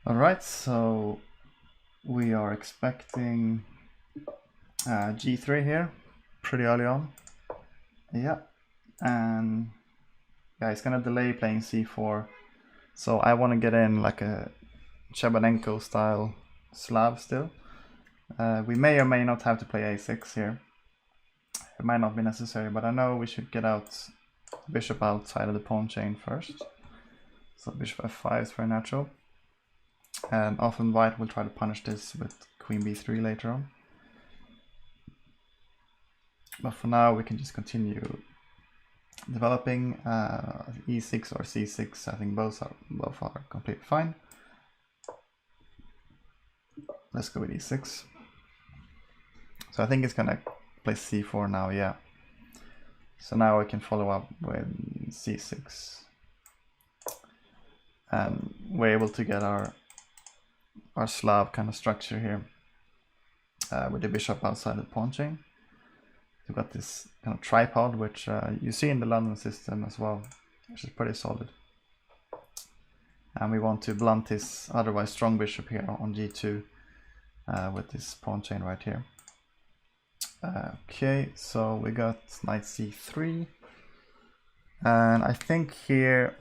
Alright, so we are expecting g3 here pretty early on. Yeah, and yeah, it's gonna delay playing c4. So I want to get in like a Chebanenko style Slav still. We may or may not have to play a6 here. It might not be necessary, but I know we should get out bishop outside of the pawn chain first. So bishop f5 is very natural. And often white will try to punish this with queen b3 later on. But for now we can just continue developing e6 or c6. I think both are completely fine. Let's go with e6. So I think it's gonna play c4 now, yeah. So now we can follow up with c6. And we're able to get our Slav kind of structure here with the bishop outside the pawn chain. We've got this kind of tripod, which you see in the London system as well, which is pretty solid. And we want to blunt his otherwise strong bishop here on g2 with this pawn chain right here. Okay, so we got knight c3. And I think here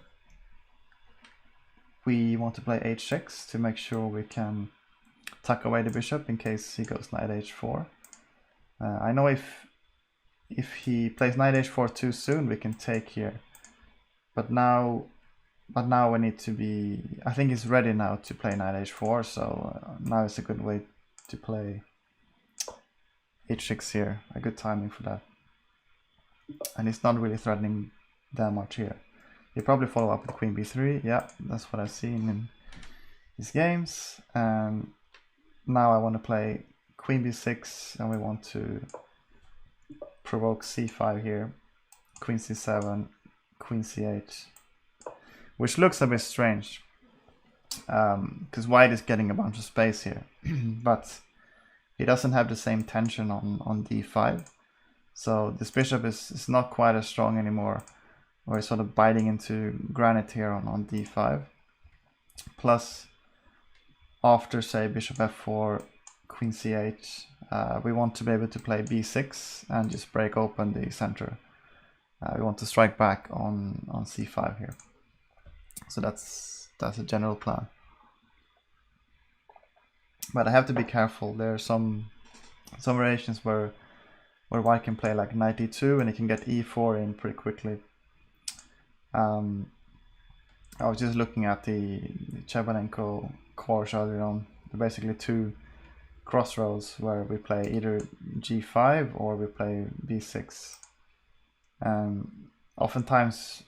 we want to play h6 to make sure we can tuck away the bishop in case he goes knight h4. I know if he plays knight h4 too soon, we can take here. But now we need to be... I think he's ready now to play knight h4, so now is a good way to play h6 here. A good timing for that. And it's not really threatening that much here. You probably follow up with queen b3. Yeah, that's what I've seen in his games. And now I want to play queen b6, and we want to provoke c5 here, queen c7, queen c8, which looks a bit strange because white is getting a bunch of space here, but he doesn't have the same tension on d5, so this bishop is not quite as strong anymore, or is sort of biting into granite here on d5. Plus, after say bishop f4, queen c8, we want to be able to play b6 and just break open the center. We want to strike back on c5 here. So that's a general plan. But I have to be careful. There are some variations where white can play like knight e2 and he can get e4 in pretty quickly. I was just looking at the Chebanenko course earlier on. There are basically two crossroads where we play either g5 or we play b6. And oftentimes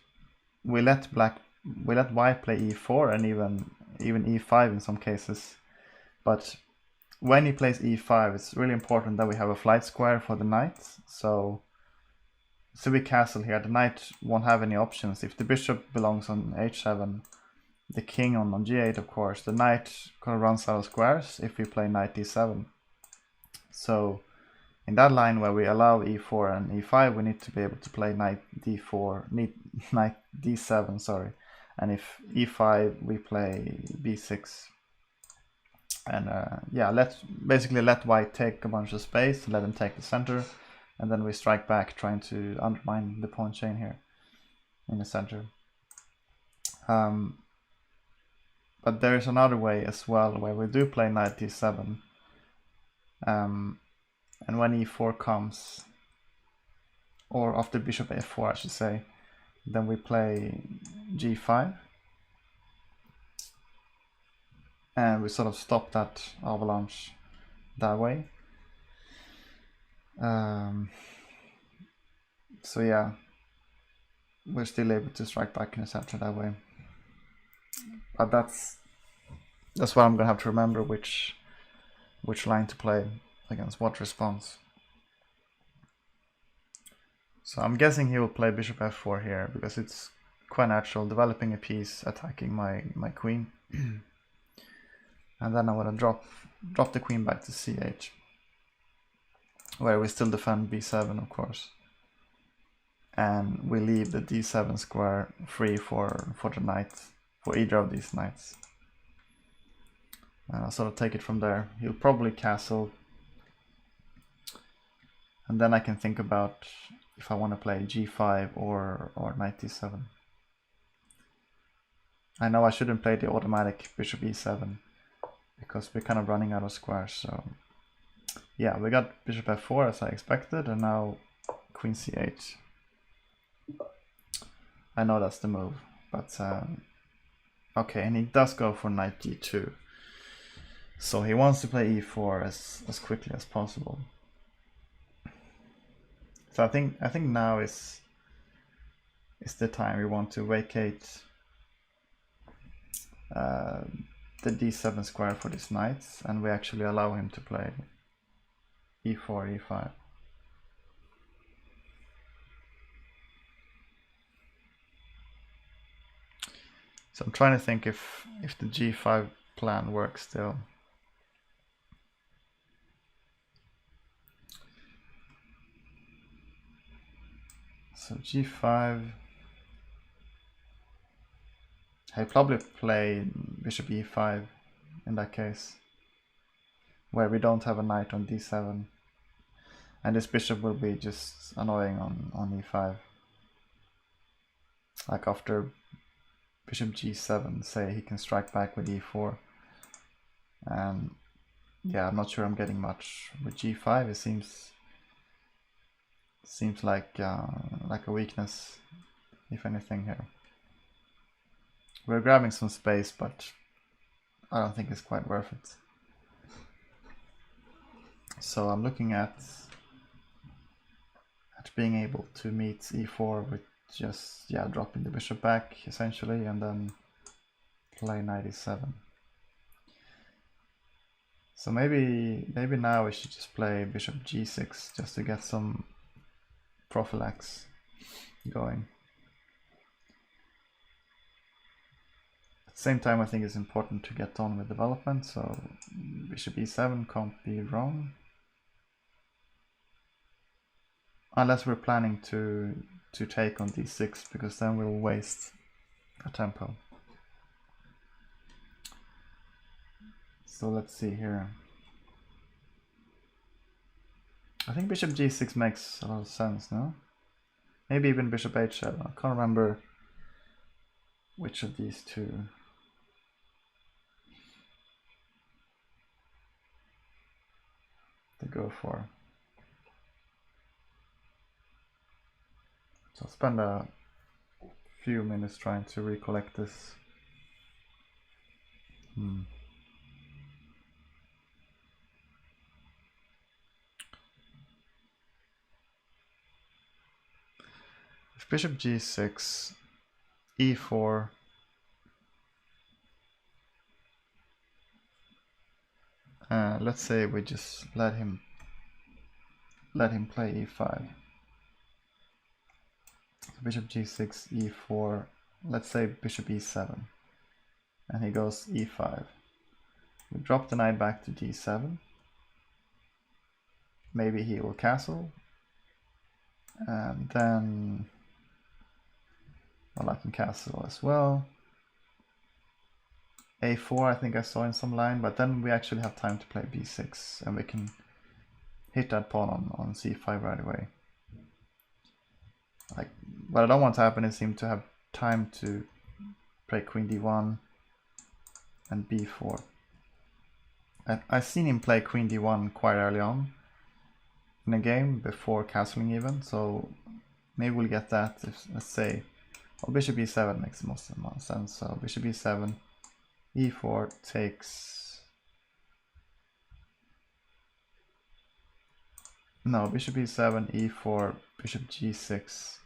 we let white play e4 and even e5 in some cases. But when he plays e5, it's really important that we have a flight square for the knight. So we castle here. The knight won't have any options. If the bishop belongs on h7, the king on g8, of course, the knight kind of runs out of squares if we play knight d7. So in that line where we allow e4 and e5, we need to be able to play knight d4, knight d7, sorry. And if e5, we play b6. And yeah, basically let white take a bunch of space, let him take the center, and then we strike back, trying to undermine the pawn chain here in the center. But there is another way as well, where we do play knight d7. And when e4 comes, or after bishop f4 I should say, then we play g5. And we sort of stop that avalanche that way. So yeah, we're still able to strike back in the center that way. But that's what I'm gonna have to remember, which line to play against what response. So I'm guessing he will play bishop f4 here because it's quite natural, developing a piece, attacking my queen. And then I want to drop the queen back to c8, where we still defend b7, of course. And we leave the d7 square free for the knight, for either of these knights. And I'll sort of take it from there. He'll probably castle. And then I can think about if I want to play g5 or knight d7. I know I shouldn't play the automatic bishop e7 because we're kind of running out of squares. So yeah, we got bishop f4 as I expected, and now queen c8. I know that's the move, but okay, and he does go for knight d2. So he wants to play e4 as quickly as possible. So I think now is the time we want to vacate the d7 square for these knights, and we actually allow him to play e4, e5. So I'm trying to think if the g5 plan works still. So g5, I probably play bishop e5 in that case, where we don't have a knight on d7, and this bishop will be just annoying on e5. Like after bishop g7, say he can strike back with e4, and yeah, I'm not sure I'm getting much with g5. It seems like a weakness, if anything here. We're grabbing some space, but I don't think it's quite worth it. So I'm looking at being able to meet e4 with just dropping the bishop back essentially, and then play knight e7. So maybe now we should just play bishop g6 just to get some prophylax going. At the same time, I think it's important to get on with development, so bishop e7 can't be wrong. Unless we're planning to take on d6, because then we'll waste a tempo. So let's see here. I think bishop g6 makes a lot of sense, no? Maybe even bishop h7. I can't remember which of these two. To go for. So I'll spend a few minutes trying to recollect this. If bishop g6, e4, let's say we just let him play e5. So bishop g6, e4, let's say bishop e7, and he goes e5. We drop the knight back to d7. Maybe he will castle, and then, well, I can castle as well. a4 I think I saw in some line, but then we actually have time to play b6, and we can hit that pawn on c5 right away. Like, what I don't want to happen is him to have time to play queen d1 and b4. I've seen him play queen d1 quite early on in the game, before castling even, so maybe we'll get that if, let's say, well, bishop e7 makes the most sense, so bishop e7, e4 takes, no, bishop e7, e4, bishop g6.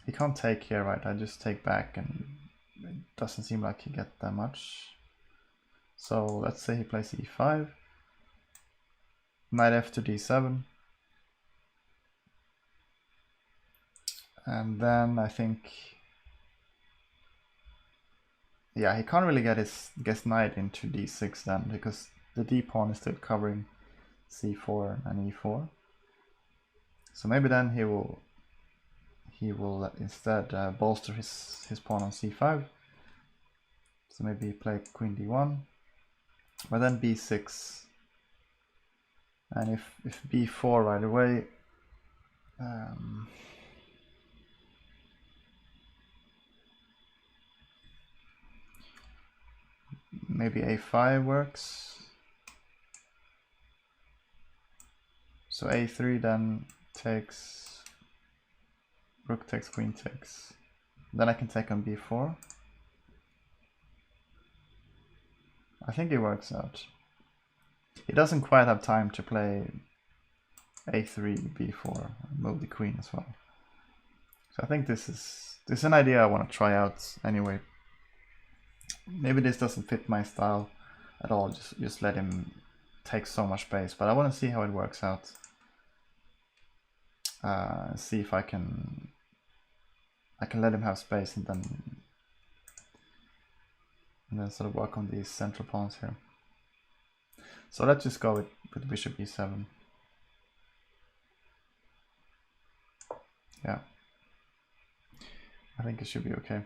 He can't take here, right? I just take back, and it doesn't seem like he get that much. So let's say he plays e5, knight f to d7, and then I think, yeah, he can't really get his knight into d6 then, because the d pawn is still covering c4 and e4. So maybe then he will instead bolster his pawn on c5. So maybe play queen d1, But then b6, and if b4 right away, maybe a5 works. So a3 then takes, rook takes, queen takes. Then I can take on b4. I think it works out. He doesn't quite have time to play a3, b4, and move the queen as well. So I think this is an idea I want to try out anyway. Maybe this doesn't fit my style at all, just let him take so much space, but I want to see how it works out. See if I can let him have space and then sort of work on these central pawns here. So let's just go with bishop e7. Yeah, I think it should be okay.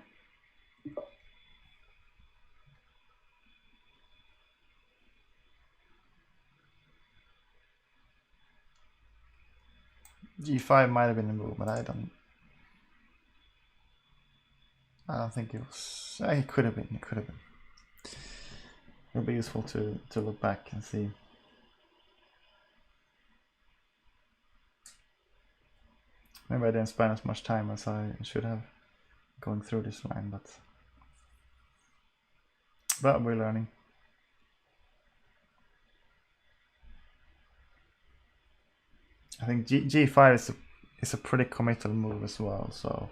g5 might have been a move, but I don't think it was. It could have been. It could have been. It'll be useful to look back and see. Maybe I didn't spend as much time as I should have going through this line, but we're learning. I think g5 is a pretty committal move as well. So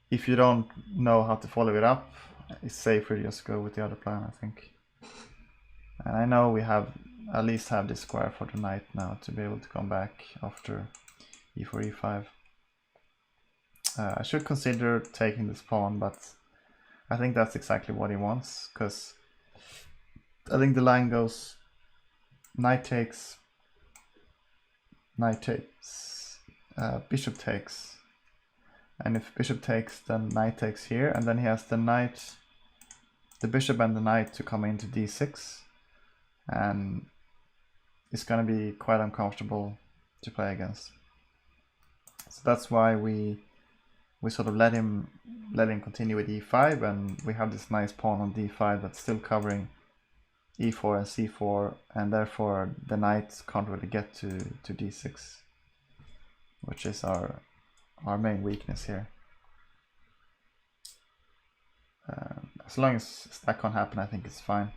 if you don't know how to follow it up, it's safer just go with the other plan, I think. And I know we have at least have this square for the knight now to be able to come back after e4, e5. I should consider taking this pawn, but I think that's exactly what he wants, because I think the line goes knight takes, bishop takes, and if bishop takes, then knight takes here, and then he has the bishop and the knight to come into d6, and it's going to be quite uncomfortable to play against. So that's why we sort of let him continue with e5, and we have this nice pawn on d5 that's still covering e4 and c4, and therefore the knight can't really get to d6, which is our main weakness here. As long as that can't happen, I think it's fine.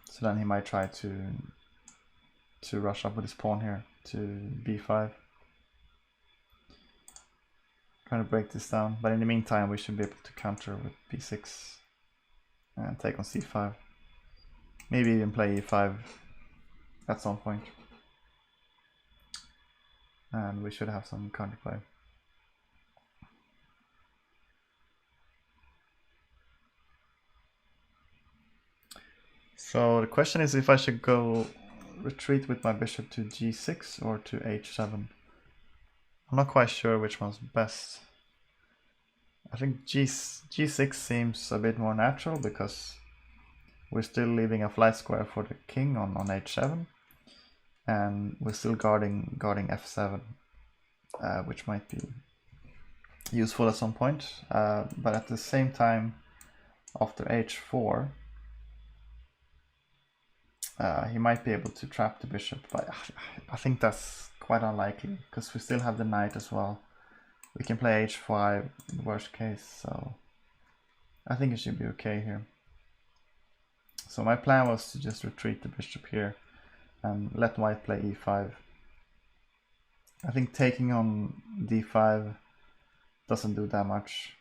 So then he might try to rush up with his pawn here to b5. Trying to break this down, but in the meantime we should be able to counter with b6 and take on c5. Maybe even play e5 at some point. And we should have some counterplay. So the question is if I should go retreat with my bishop to g6 or to h7. I'm not quite sure which one's best. I think g6 seems a bit more natural because we're still leaving a flight square for the king on h7, and we're still guarding f7, which might be useful at some point. But at the same time, after h4, he might be able to trap the bishop, but I think that's quite unlikely because we still have the knight as well. We can play h5 in the worst case, so I think it should be okay here. So my plan was to just retreat the bishop here and let white play e5. I think taking on d5 doesn't do that much.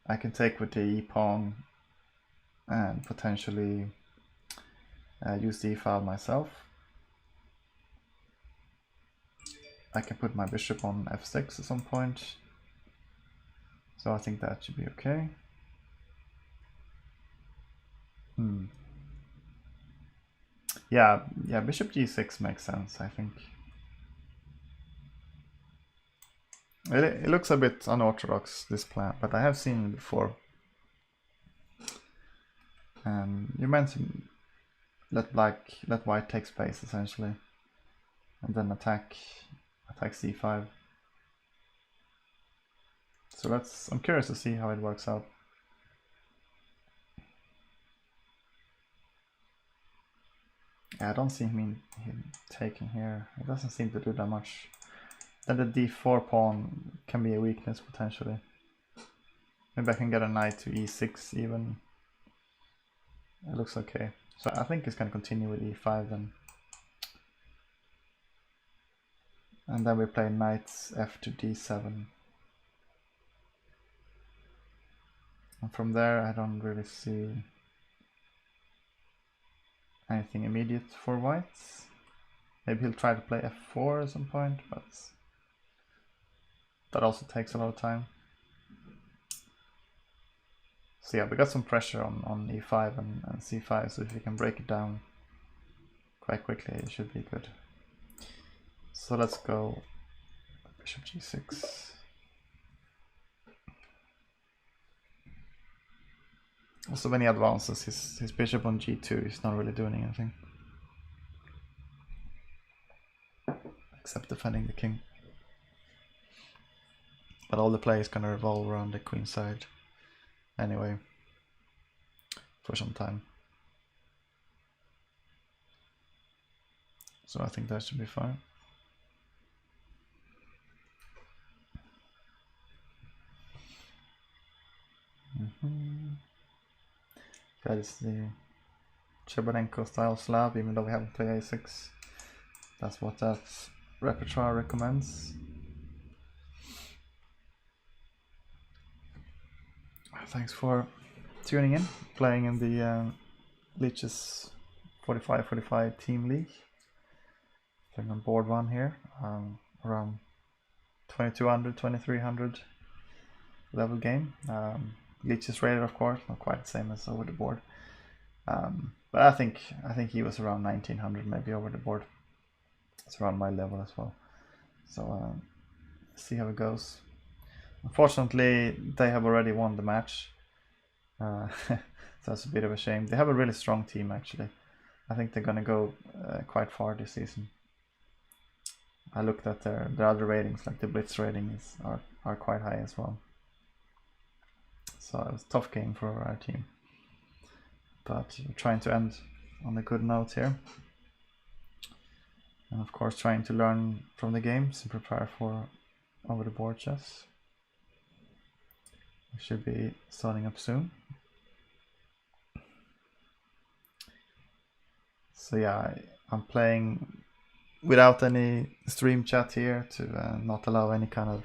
I can take with the e pawn and potentially use the e-file myself. I can put my bishop on f6 at some point, so I think that should be okay. Yeah, bishop g6 makes sense, I think. It looks a bit unorthodox, this plan, but I have seen it before. And you mentioned let white take space essentially, and then attack c5. So I'm curious to see how it works out. I don't see him taking here. It doesn't seem to do that much. Then the d4 pawn can be a weakness potentially. Maybe I can get a knight to e6 even. It looks okay. So I think it's going to continue with e5 then. And then we play knight f to d7. And from there I don't really see anything immediate for whites. Maybe he'll try to play f4 at some point, but that also takes a lot of time. So yeah, we got some pressure on e5 and c5, so if we can break it down quite quickly, it should be good. So let's go bishop g6. Also, when he advances, his bishop on g2 is not really doing anything, except defending the king. But all the play is gonna revolve around the queen side anyway, for some time. So I think that should be fine. That is the Chebanenko style slab, even though we haven't played a6. That's what that repertoire recommends. Thanks for tuning in, playing in the Lichess4545 Team League. Playing on board 1 here, around 2200, 2300 level game. Lichess rated, of course, not quite the same as over the board. But I think he was around 1900 maybe over the board. It's around my level as well. So see how it goes. Unfortunately, they have already won the match. So that's a bit of a shame. They have a really strong team actually. I think they're gonna go quite far this season. I looked at their other ratings, like the Blitz ratings are quite high as well. So it was a tough game for our team. But we're trying to end on a good note here. And of course trying to learn from the games and prepare for over the board chess. We should be starting up soon. So yeah, I'm playing without any stream chat here to not allow any kind of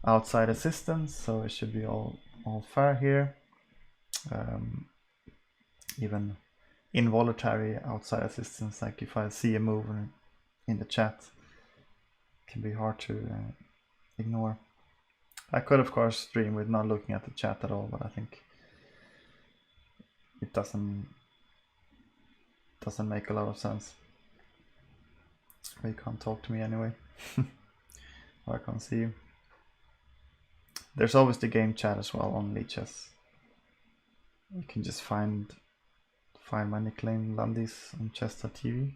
outside assistance, so it should be all fair here. Even involuntary outside assistance, like if I see a move in the chat, it can be hard to ignore. I could of course stream with not looking at the chat at all, but I think it doesn't make a lot of sense. You can't talk to me anyway. Or I can't see you. There's always the game chat as well on Lichess. You can just find my nickname Landis on chess.tv.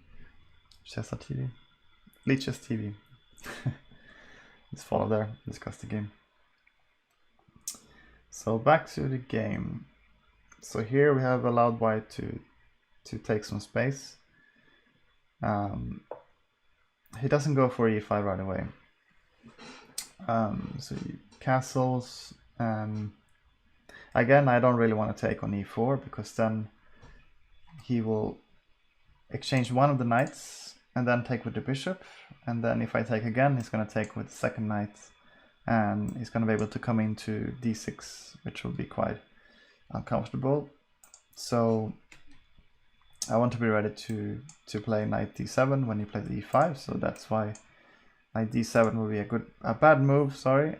Chess.tv. Lichess TV. Just follow there, discuss the game. So back to the game. So here we have allowed white to take some space. He doesn't go for e5 right away. So he castles, and again I don't really want to take on e4 because then he will exchange one of the knights and then take with the bishop, and then if I take again he's going to take with the second knight, and he's going to be able to come into d6, which will be quite uncomfortable. So I want to be ready to play knight d7 when he plays e5, so that's why knight d7 will be a bad move, sorry.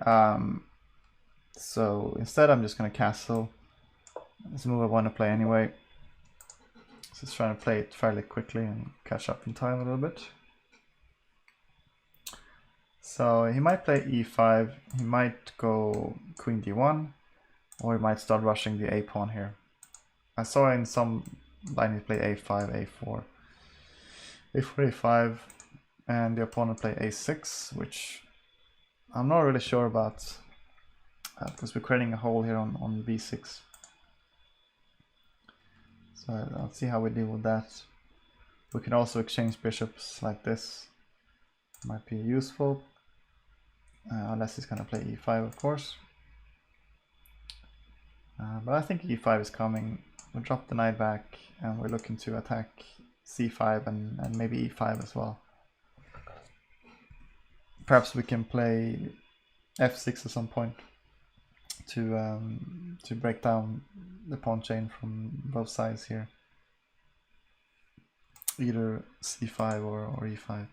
So instead I'm just going to castle. It's a move I want to play anyway. So just trying to play it fairly quickly and catch up in time a little bit. So he might play e5, he might go queen d1, or he might start rushing the a pawn here. I saw in some line he play a5, a4, a4, a5, and the opponent play a6, which I'm not really sure about, because we're creating a hole here on b6. So I'll see how we deal with that. We can also exchange bishops like this. Might be useful, unless he's going to play e5, of course. But I think e5 is coming. We'll drop the knight back, and we're looking to attack c5 and maybe e5 as well. Perhaps we can play f6 at some point to break down the pawn chain from both sides here. Either c5 or e5.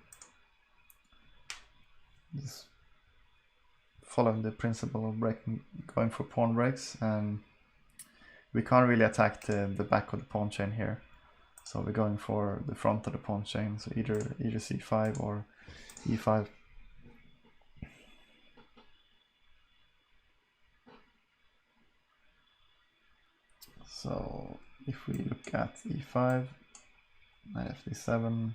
Just following the principle of going for pawn breaks, and we can't really attack the back of the pawn chain here. So we're going for the front of the pawn chain, so either c5 or e5. So if we look at e5, knight fd7,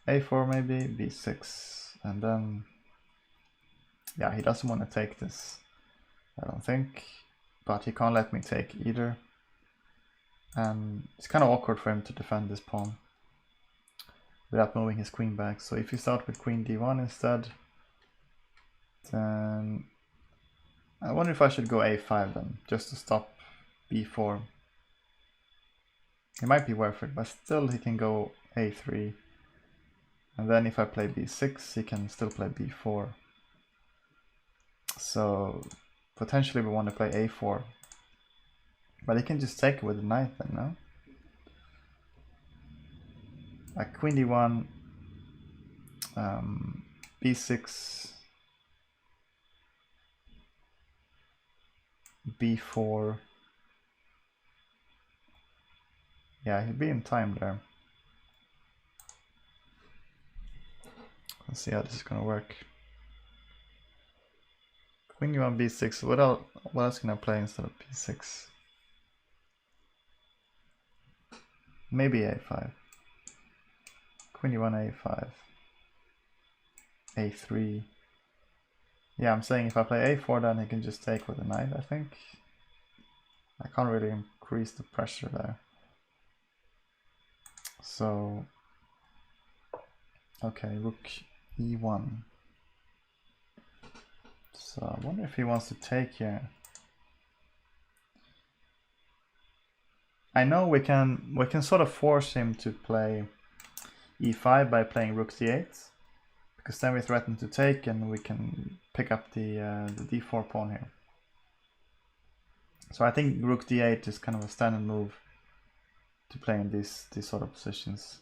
a4 maybe, b6, and then, yeah, he doesn't want to take this, I don't think, but he can't let me take either. And it's kind of awkward for him to defend this pawn without moving his queen back. So if you start with queen d1 instead, then I wonder if I should go a5 then, just to stop b4. It might be worth it, but still he can go a3. And then if I play b6, he can still play b4. So potentially we want to play a4. But he can just take it with the knight then, no? Like queen d1, b6, b4. Yeah, he'll be in time there. Let's see how this is gonna work. Queen d1, b6. What else can I play instead of b6? Maybe a5. Queen d1, a5. a3. Yeah, I'm saying if I play a4, then he can just take with the knight, I think. I can't really increase the pressure there. So, okay, rook e1. So I wonder if he wants to take here. I know we can sort of force him to play e5 by playing rook d8, because then we threaten to take and we can pick up the d4 pawn here. So I think rook d8 is kind of a standard move to play in these sort of positions.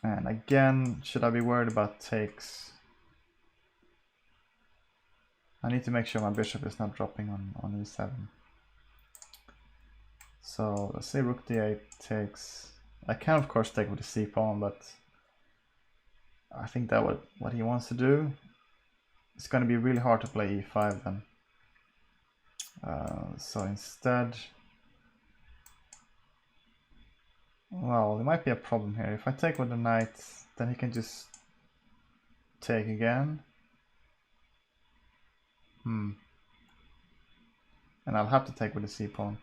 And again, should I be worried about takes? I need to make sure my bishop is not dropping on e7. So let's say rook d8 takes. I can of course take with the c pawn, but I think that what he wants to do. It's going to be really hard to play e5 then. So instead, well, there might be a problem here. If I take with the knight, then he can just take again. And I'll have to take with the c pawn,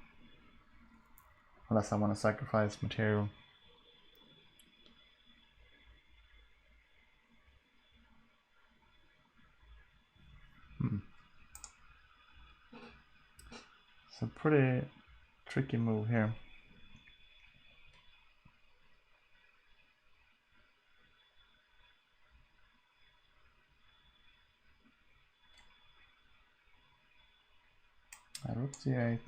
unless I want to sacrifice material. It's a pretty tricky move here. Rook d8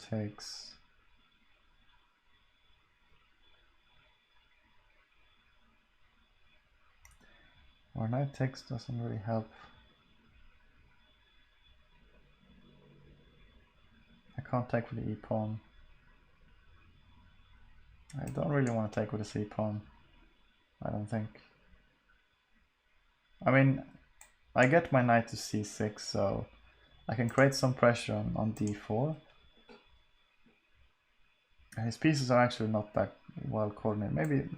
takes. Or knight takes doesn't really help. I can't take with the e pawn. I don't really want to take with a c pawn. I don't think. I mean, I get my knight to c6, so I can create some pressure on d4. And his pieces are actually not that well coordinated.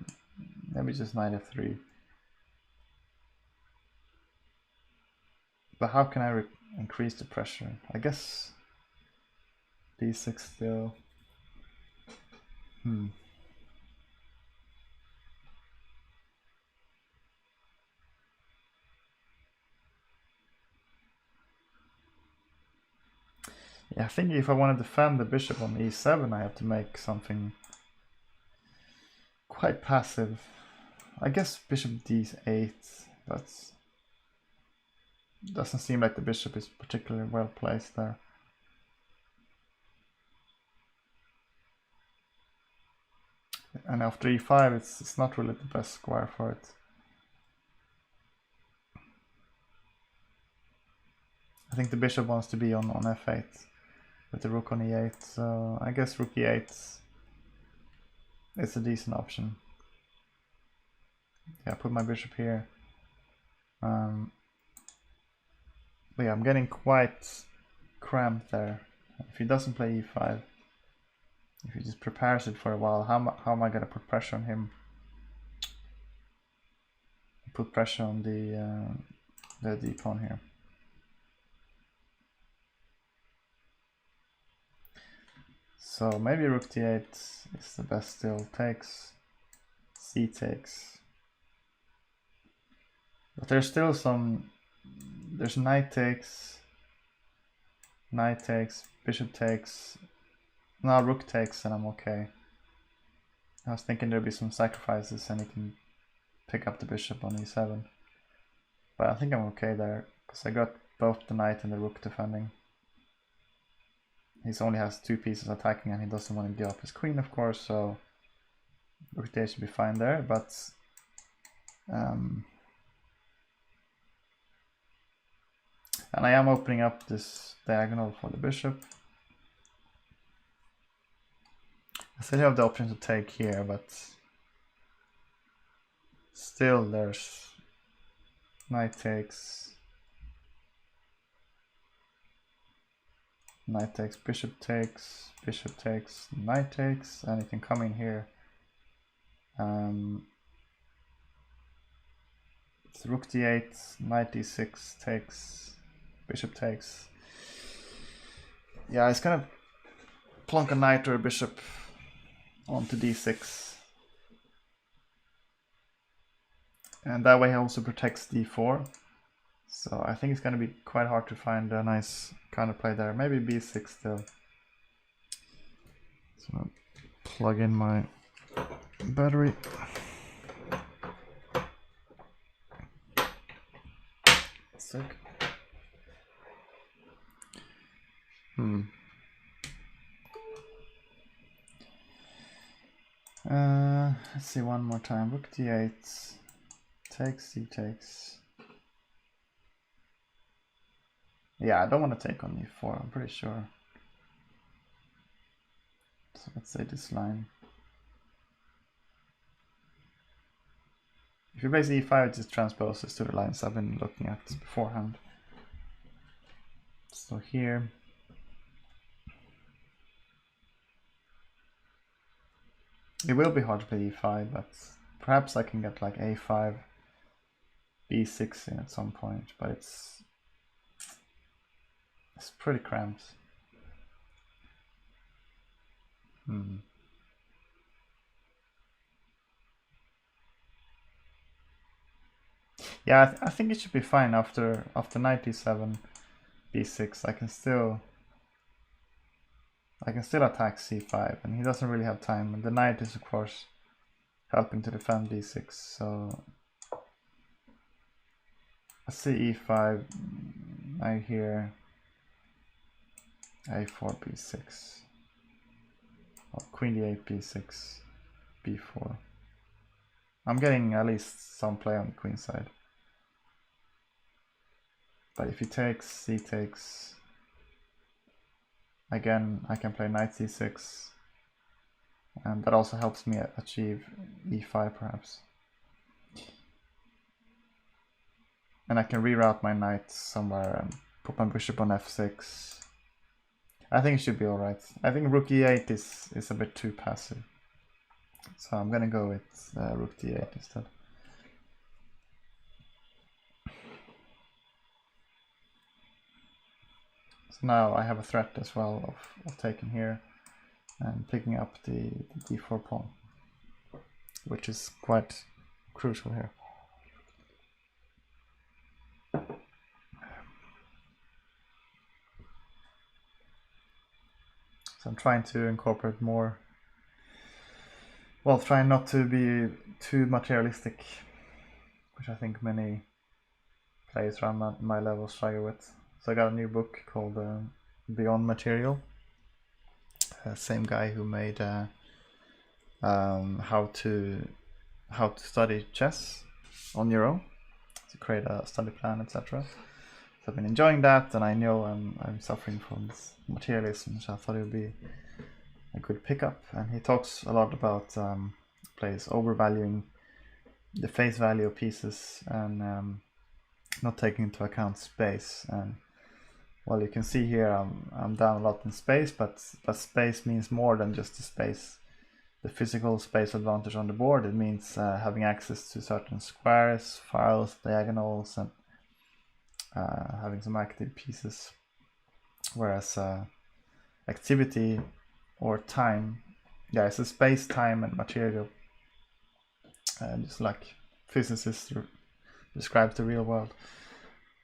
Maybe just knight f3. But how can I increase the pressure? I guess d6 still. Yeah, I think if I want to defend the bishop on e7, I have to make something quite passive. I guess bishop d8, but doesn't seem like the bishop is particularly well placed there. And after e5, it's not really the best square for it. I think the bishop wants to be on f8 with the rook on e8, so I guess rook e8 is a decent option. Yeah, put my bishop here. But yeah, I'm getting quite cramped there. If he doesn't play e5, if he just prepares it for a while, how am I going to put pressure on him? Put pressure on the d pawn here. So maybe rook d8 is the best still. Takes, c takes. But there's still some. There's knight takes, bishop takes. Now rook takes, and I'm okay. I was thinking there'd be some sacrifices, and he can pick up the bishop on e7. But I think I'm okay there, because I got both the knight and the rook defending. He only has 2 pieces attacking, and he doesn't want to give up his queen, of course, so rook d8 should be fine there, but and I am opening up this diagonal for the bishop. I still have the option to take here, but still there's knight takes, bishop takes, knight takes, and it can come in here. It's rook d8, knight d6 takes, bishop takes. Yeah, it's gonna plonk a knight or a bishop onto d6. And that way he also protects d4. So I think it's going to be quite hard to find a nice counterplay there. Maybe b6 still. So I'll plug in my battery. Sick. Let's see one more time. Rook d8 takes, c takes. Yeah, I don't want to take on e4, I'm pretty sure. So let's say this line. If you base e5, it just transposes to the lines I've been looking at beforehand. So here. It will be hard to play e5, but perhaps I can get like a5, b6 in at some point, but it's pretty cramped. Yeah, I think it should be fine after knight d7, b6. I can still attack c5, and he doesn't really have time. And the knight is of course helping to defend d6. So let's see e5, knight here, a4, b6, queen d8, b6, b4. I'm getting at least some play on the queen side. But if he takes, c takes, again I can play knight c6. and that also helps me achieve e5 perhaps. And I can reroute my knight somewhere and put my bishop on f6. I think it should be alright. I think rook e8 is a bit too passive. So I'm gonna go with rook d8 instead. So now I have a threat as well of taking here and picking up the d4 pawn, which is quite crucial here. So I'm trying to incorporate more, well, trying not to be too materialistic, which I think many players around my level struggle with. So I got a new book called Beyond Material. Same guy who made how to study chess on your own, to create a study plan, etc. So I've been enjoying that, and I know I'm suffering from this materialism, so I thought it would be a good pickup. And he talks a lot about players overvaluing the face value of pieces and not taking into account space. And well, you can see here I'm down a lot in space, but space means more than just the space, the physical space advantage on the board. It means having access to certain squares, files, diagonals, and having some active pieces. Whereas activity or time, yeah, it's a space, time, and material, just like physicists describe the real world.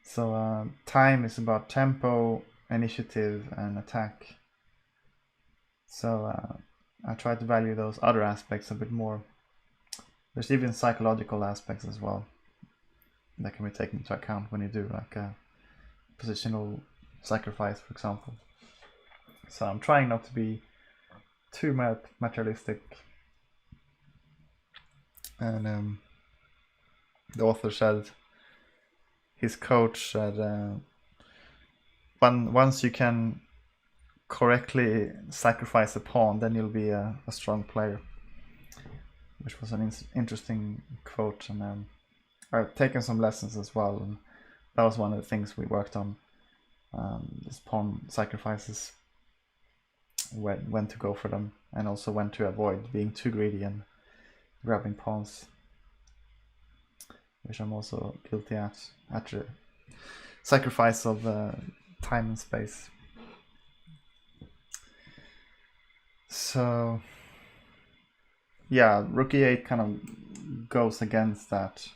So time is about tempo, initiative, and attack. So I try to value those other aspects a bit more. There's even psychological aspects as well that can be taken into account when you do like a positional sacrifice, for example. So I'm trying not to be too materialistic. And the author said, his coach said, once you can correctly sacrifice a pawn, then you'll be a strong player, which was an interesting quote. And I've taken some lessons as well, and that was one of the things we worked on, this pawn sacrifices, when to go for them, and also when to avoid being too greedy and grabbing pawns, which I'm also guilty at the sacrifice of time and space. So yeah, rook e8 kind of goes against that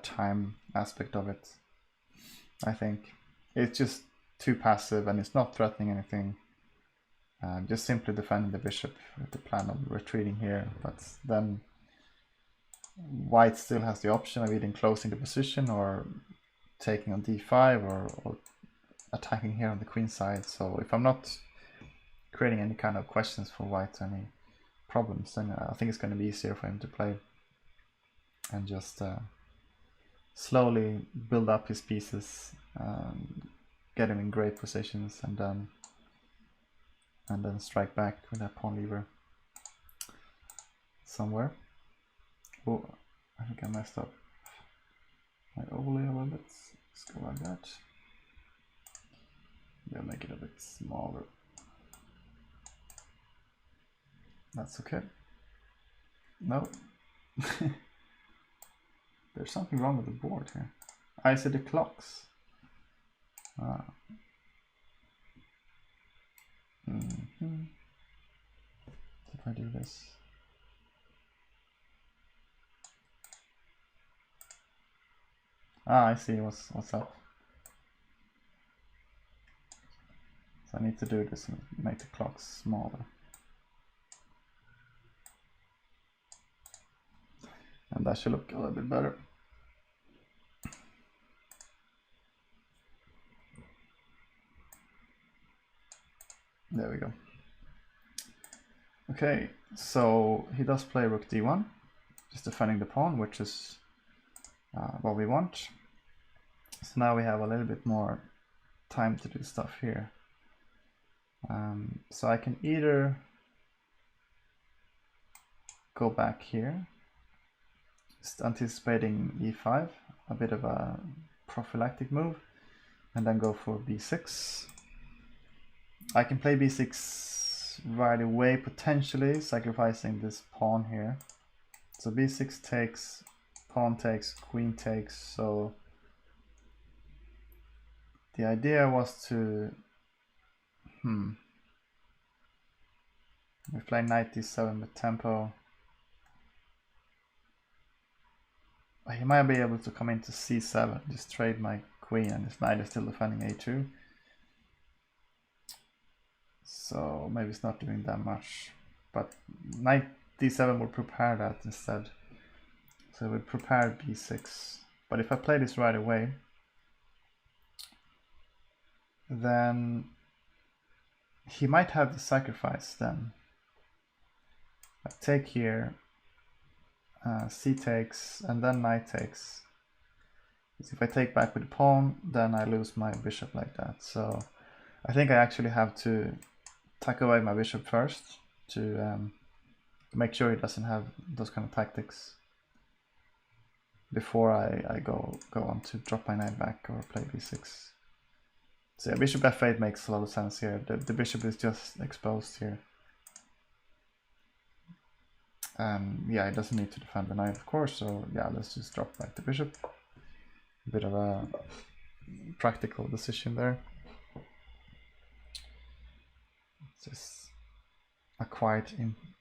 time aspect of it. I think it's just too passive and it's not threatening anything. Just simply defending the bishop with the plan of retreating here, but then white still has the option of either closing the position or taking on d5 or attacking here on the queen side. So if I'm not creating any kind of questions for white, any problems, then I think it's going to be easier for him to play and just slowly build up his pieces, get him in great positions, and then strike back with that pawn lever somewhere. Oh, I think I messed up my overlay a little bit. Let's go like that. Yeah, make it a bit smaller. That's okay. No. There's something wrong with the board here. I see the clocks. If I do this. I see what's up. So I need to do this and make the clocks smaller. And that should look a little bit better. There we go. Okay, so he does play rook d1, just defending the pawn, which is what we want. So now we have a little bit more time to do stuff here. So I can either go back here, just anticipating e5, a bit of a prophylactic move, and then go for b6. I can play b6 right away, potentially sacrificing this pawn here. So b6 takes, pawn takes, queen takes, so the idea was to, we play knight d7 with tempo. He might be able to come into c7, just trade my queen, and his knight is still defending a2. So maybe it's not doing that much, but knight d7 will prepare that instead. So we prepare b6. But if I play this right away, then he might have the sacrifice then. I take here, c takes, and then knight takes. If I take back with the pawn, then I lose my bishop like that. So I think I actually have to tuck away my bishop first to make sure he doesn't have those kind of tactics before I go on to drop my knight back or play b6. So yeah, bishop f8 makes a lot of sense here. The bishop is just exposed here. Yeah, it doesn't need to defend the knight, of course, so yeah, let's just drop back the bishop. A bit of a practical decision there. It's just a quiet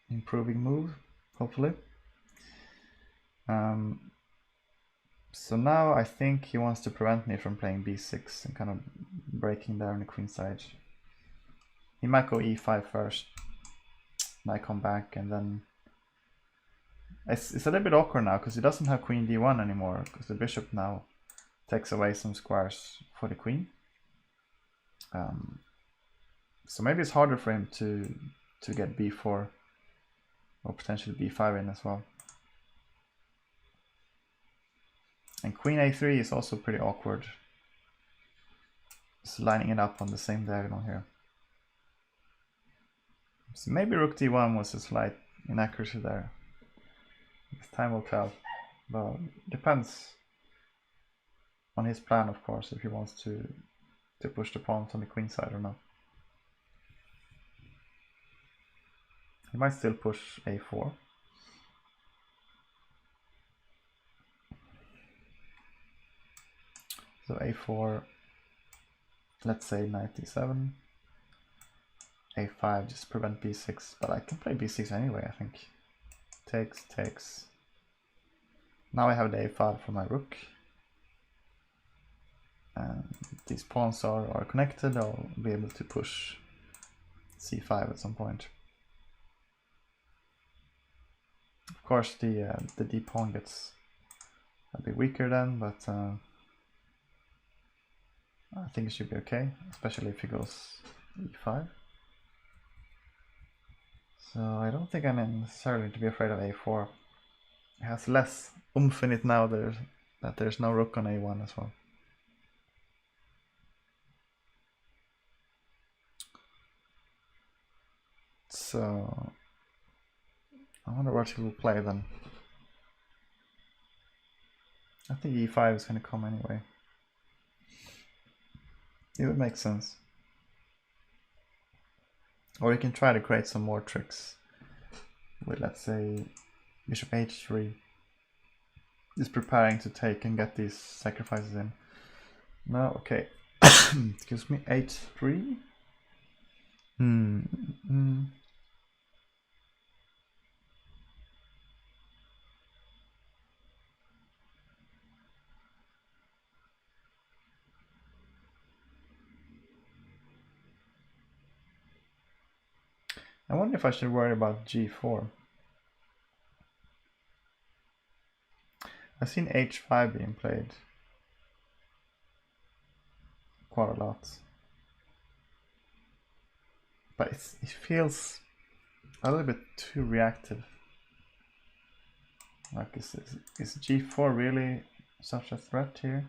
improving move, hopefully. So now I think he wants to prevent me from playing b6 and kind of breaking there on the queen side. He might go e5 first, and I come back, and then it's a little bit awkward now because he doesn't have queen d1 anymore, because the bishop now takes away some squares for the queen. So maybe it's harder for him to get b4 or potentially b5 in as well. And queen a3 is also pretty awkward. Just lining it up on the same diagonal here. So maybe rook d1 was a slight inaccuracy there. Time will tell. But depends on his plan, of course, if he wants to push the pawns on the queen side or not. He might still push a4. So a4, let's say knight d7, a5, just prevent b6, but I can play b6 anyway, I think. Takes, takes. Now I have the a file for my rook. And these pawns are connected, I'll be able to push c5 at some point. Of course the d pawn gets a bit weaker then, but I think it should be okay, especially if he goes e5. So I don't think I'm necessarily to be afraid of a4. It has less oomph in it now that there's no rook on a1 as well. So I wonder what he will play then. I think e5 is going to come anyway. It would make sense. Or you can try to create some more tricks with, let's say, bishop h3. Just preparing to take and get these sacrifices in. No, okay. Excuse me, h3. I wonder if I should worry about g4. I've seen h5 being played quite a lot. But it feels a little bit too reactive. Like, is g4 really such a threat here?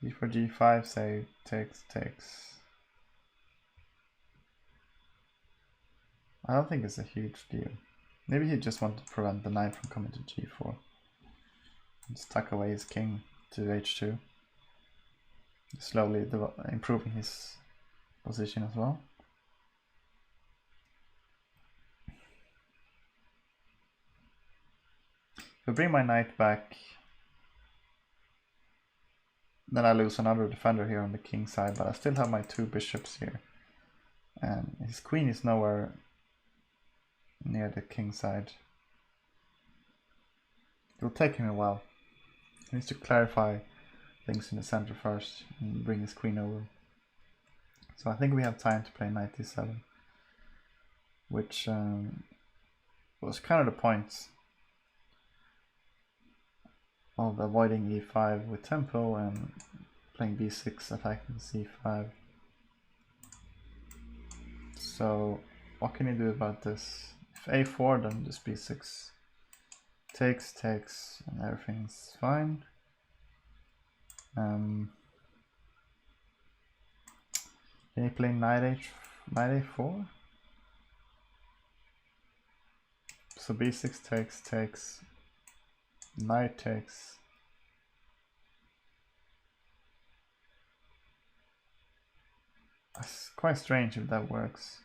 g4, g5, say, takes. I don't think it's a huge deal. Maybe he just wanted to prevent the knight from coming to g4. Just tuck away his king to h2. Slowly improving his position as well. If I bring my knight back, then I lose another defender here on the king side, but I still have my 2 bishops here. And his queen is nowhere near the king side. It will take him a while. He needs to clarify things in the center first and bring his queen over. So I think we have time to play knight d7, which was kind of the point of avoiding e5 with tempo and playing b6, attacking c5. So what can you do about this? If a4, then just b6. Takes, and everything's fine. Can you play knight a4? So b6 takes, knight takes. It's quite strange if that works.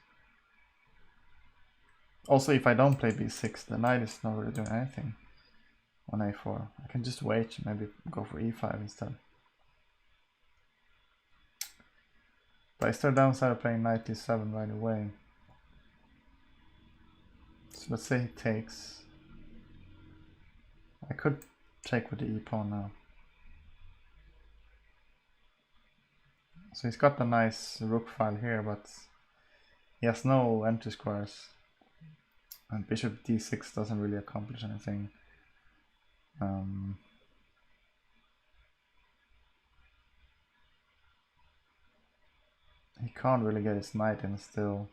Also, if I don't play b6, the knight is not really doing anything on a4. I can just wait and maybe go for e5 instead. But I still downside of playing knight d7 right away. So let's say he takes. I could take with the e-pawn now. So he's got a nice rook file here, but he has no empty squares. And bishop d6 doesn't really accomplish anything. He can't really get his knight in still.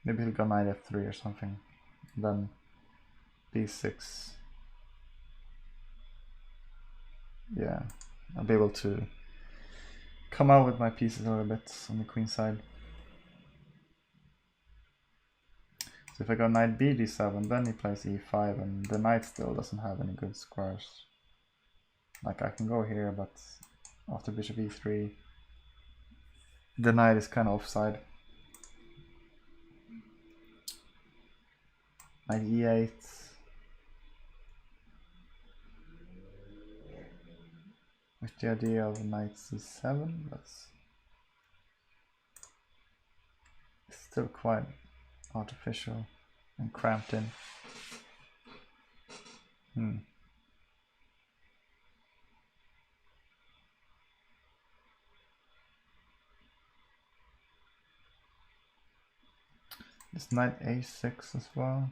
Maybe he'll go knight f3 or something. Then b6. Yeah, I'll be able to come out with my pieces a little bit on the queen side. So if I go knight b d7, then he plays e5, and the knight still doesn't have any good squares. Like I can go here, but after bishop e3, the knight is kind of offside. Knight e8. With the idea of knight c7, that's still quite artificial and cramped in. This knight a6 as well.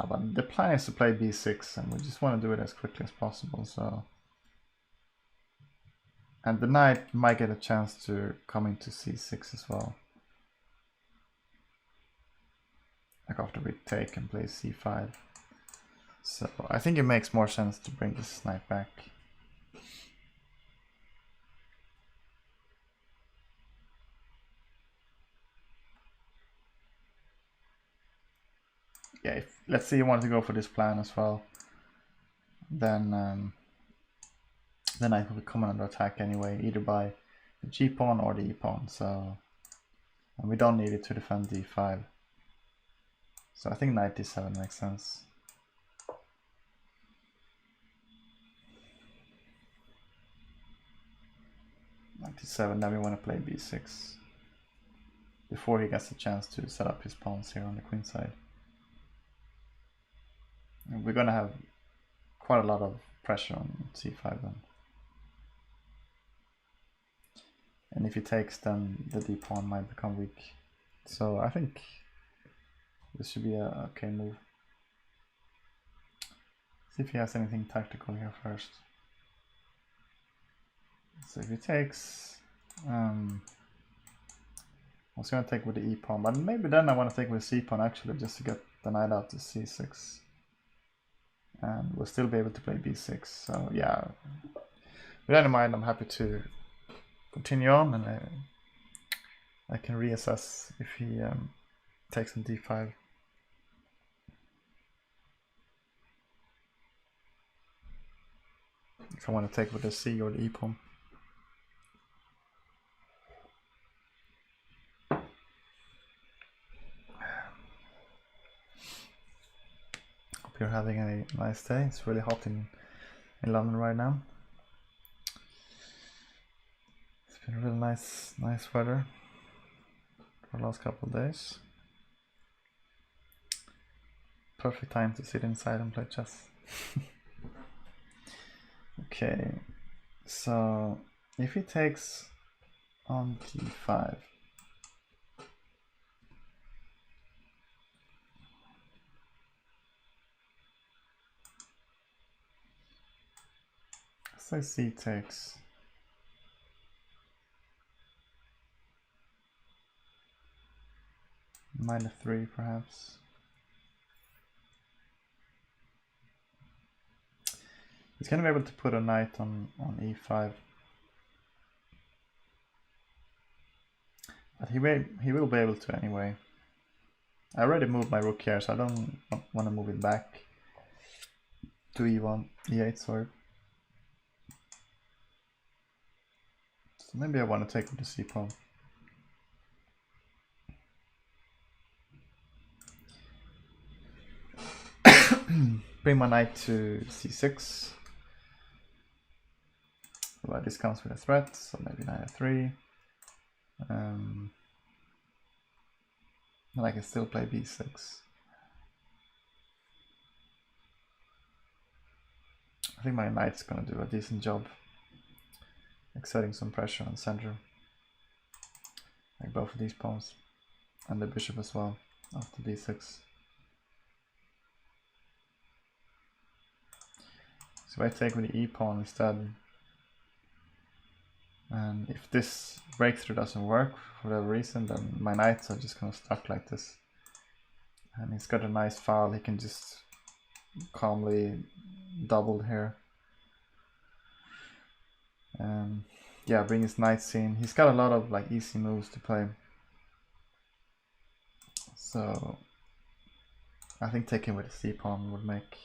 But the plan is to play b6, and we just want to do it as quickly as possible. So, and the knight might get a chance to come into c6 as well. Like after we take and play c5. So I think it makes more sense to bring this knight back. Yeah, if, let's say you want to go for this plan as well, then the knight will be coming under attack anyway, either by the g-pawn or the e-pawn. So, and we don't need it to defend d5. So I think knight d7 makes sense. Knight d7, then we want to play b6 before he gets a chance to set up his pawns here on the queen side. And we're gonna have quite a lot of pressure on c5 then. And if he takes, then the d-pawn might become weak. So I think this should be a okay move. See if he has anything tactical here first. So if he takes, I was gonna take with the e-pawn, but maybe then I want to take with c-pawn actually, just to get the knight out to c6. And we'll still be able to play b6. So yeah, with that in mind, I'm happy to continue on, and I can reassess if he takes on d5. if I want to take with the C or the E pawn. Hope you're having a nice day. It's really hot in London right now. It's been really nice weather for the last couple of days. Perfect time to sit inside and play chess. Okay, so if he takes on d5, say c takes, -3 perhaps. He's going to be able to put a knight on e5. But he will be able to anyway. I already moved my rook here, so I don't want to move it back to e1, e8, sorry. So maybe I want to take with the c pawn. Bring my knight to c6. Well, this comes with a threat, so maybe knight f3. And I can still play b6. I think my knight's gonna do a decent job exerting some pressure on center, like both of these pawns, and the bishop as well after d6. So I take with the e pawn instead. And if this breakthrough doesn't work for whatever reason, then my knights are just kind of stuck like this. And he's got a nice file, he can just calmly double here. And yeah, bring his knights in. He's got a lot of like easy moves to play. So I think taking with the c pawn would make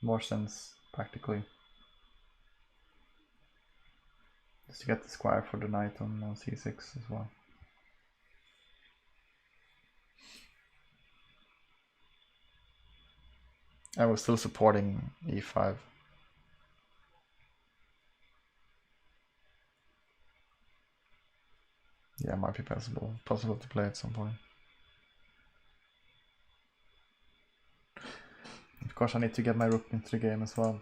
more sense practically. Just to get the square for the knight on c6 as well. I was still supporting e5. Yeah, it might be possible to play at some point. Of course I need to get my rook into the game as well.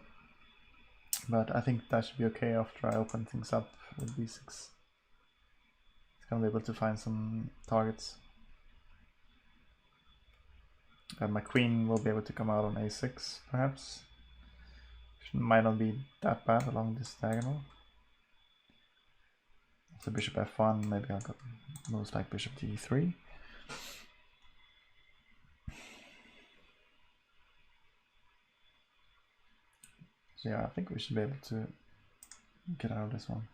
But I think that should be okay after I open things up with b6. It's gonna be able to find some targets. And my queen will be able to come out on a6 perhaps. It might not be that bad along this diagonal. So bishop f1, maybe I'll go moves like bishop d3. So yeah, I think we should be able to get out of this one.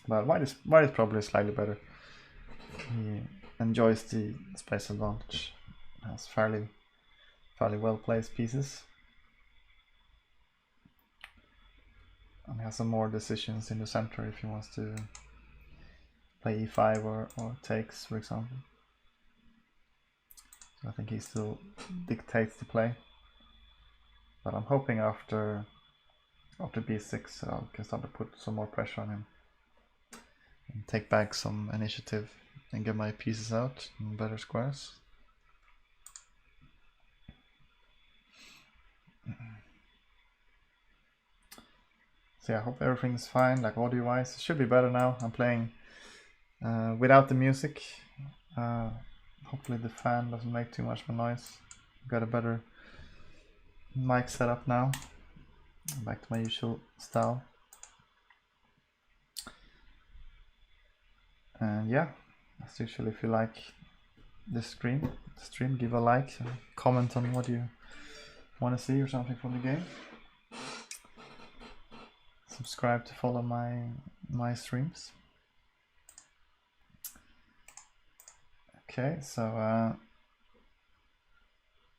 But white is probably slightly better. He enjoys the space advantage. Has fairly well placed pieces. And he has some more decisions in the center if he wants to play e5 or takes, for example. So I think he still dictates the play. But I'm hoping after b6 I can start to put some more pressure on him and take back some initiative and get my pieces out in better squares. So yeah, I hope everything's fine, like audio wise. It should be better now. I'm playing without the music. Hopefully the fan doesn't make too much of a noise. Got a better mic setup now. Back to my usual style. And yeah, as usual, if you like this stream, give a like, comment on what you want to see or something from the game. Subscribe to follow my streams. Okay, so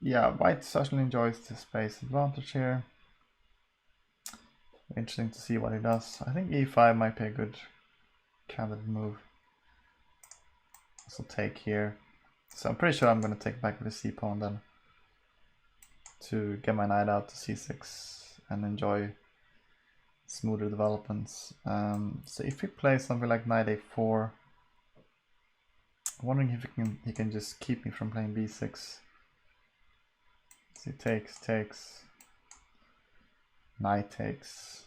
yeah, yeah, white certainly enjoys the space advantage here. Interesting to see what he does. I think e5 might be a good candidate move. Also take here. So I'm pretty sure I'm going to take back with the c-pawn then, to get my knight out to c6 and enjoy smoother developments. So if he plays something like knight a4, I'm wondering if he can just keep me from playing b6. So he takes, knight takes.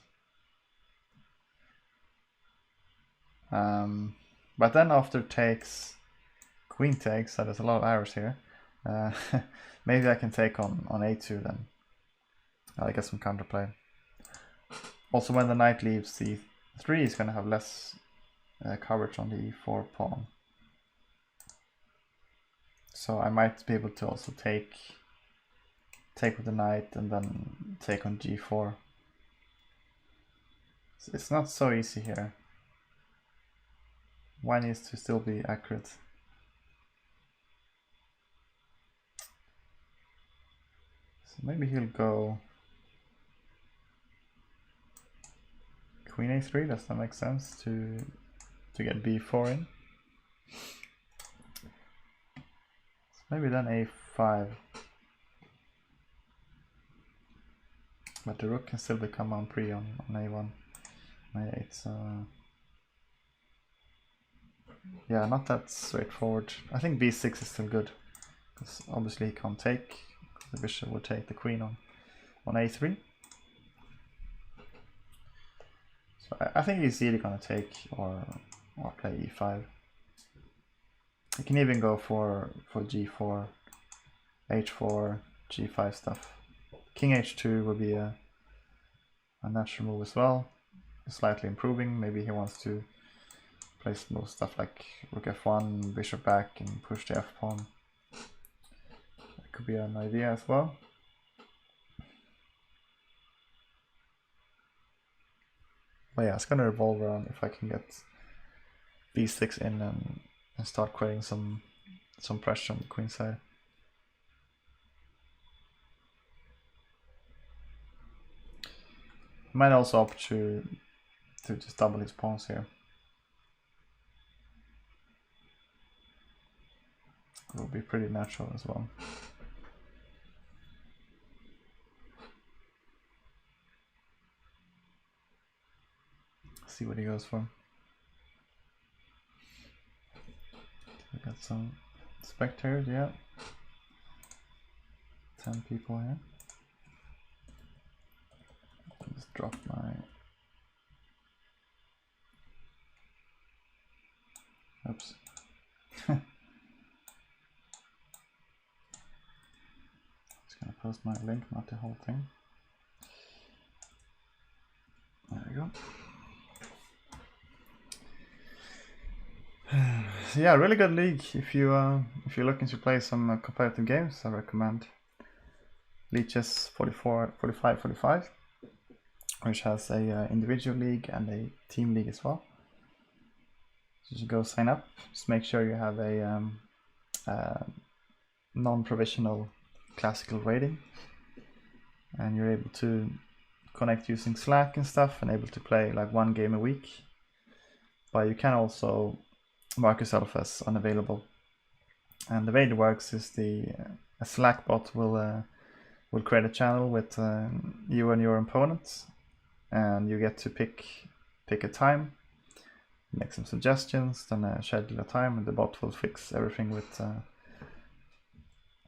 But then after takes, queen takes, so there's a lot of errors here. Maybe I can take on a2 then. I'll get some counterplay. Also, when the knight leaves c3, he's going to have less coverage on the e4 pawn. So I might be able to also take with the knight and then take on g4. So it's not so easy here. One needs to still be accurate. So maybe he'll go queen a3. Does that make sense to get b4 in? So maybe then a5. But the rook can still become on pre on a1, a8. So yeah, not that straightforward. I think b6 is still good, because obviously he can't take. The bishop will take the queen on a3. So I think he's either gonna take or play e5. He can even go for g4, h4, g5 stuff. King h2 would be a natural move as well, slightly improving. Maybe he wants to play more stuff like rook f1, bishop back, and push the f-pawn. That could be an idea as well. But yeah, it's gonna revolve around if I can get b6 in and start creating some pressure on the queen side. Might also opt to just double his pawns here. It will be pretty natural as well. See what he goes for. We got some spectators, yeah. 10 people here. Just drop my... Oops. Just gonna post my link, not the whole thing. There we go. Yeah, really good league. If you're looking to play some competitive games, I recommend Lichess4545, which has a individual league and a team league as well. So you go sign up. Just make sure you have a non-provisional classical rating, and you're able to connect using Slack and stuff, and able to play like 1 game a week. But you can also mark yourself as unavailable. And the way it works is a Slack bot will create a channel with you and your opponents, and you get to pick a time, make some suggestions, then schedule a time, and the bot will fix everything with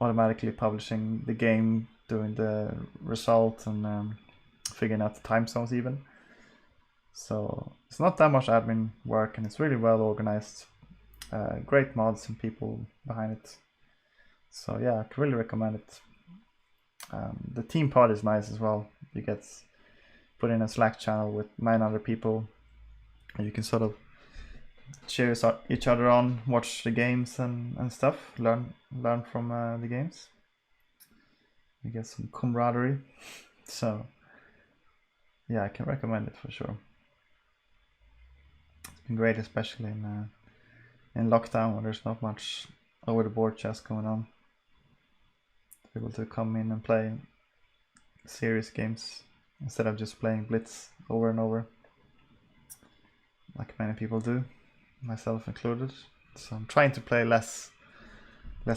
automatically publishing the game, doing the result, and figuring out the time zones even. So it's not that much admin work, and it's really well organized. Great mods and people behind it. So yeah, I can really recommend it. The team part is nice as well. You get put in a Slack channel with 900 people, and you can sort of cheer each other on, watch the games and stuff, learn from the games. You get some camaraderie. So yeah, I can recommend it for sure. It's been great, especially in lockdown when there's not much over the board chess going on. able to come in and play serious games instead of just playing blitz over and over, like many people do, myself included. So I'm trying to play less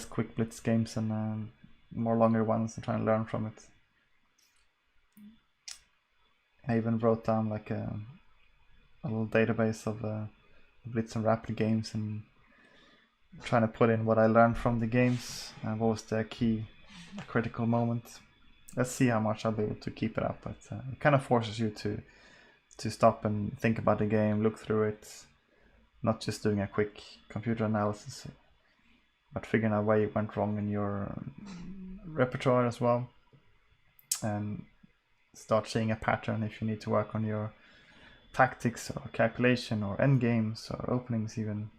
quick blitz games and more longer ones and trying to learn from it. I even wrote down like a little database of blitz and rapid games and trying to put in what I learned from the games and what was the key critical moment. Let's see how much I'll be able to keep it up, but it kind of forces you to stop and think about the game, look through it, not just doing a quick computer analysis, but figuring out where you went wrong in your repertoire as well, and start seeing a pattern if you need to work on your tactics or calculation or end games or openings even.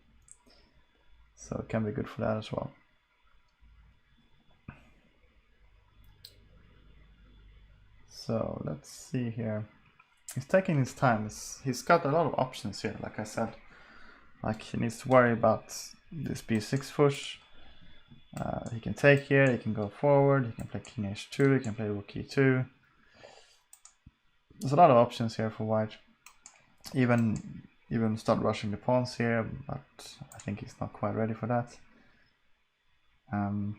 So it can be good for that as well. So let's see here. He's taking his time. He's got a lot of options here, like I said. Like he needs to worry about this b6 push. He can take here, he can go forward, he can play king h2, he can play rook e2. There's a lot of options here for white. Even start rushing the pawns here, but I think he's not quite ready for that. Yeah,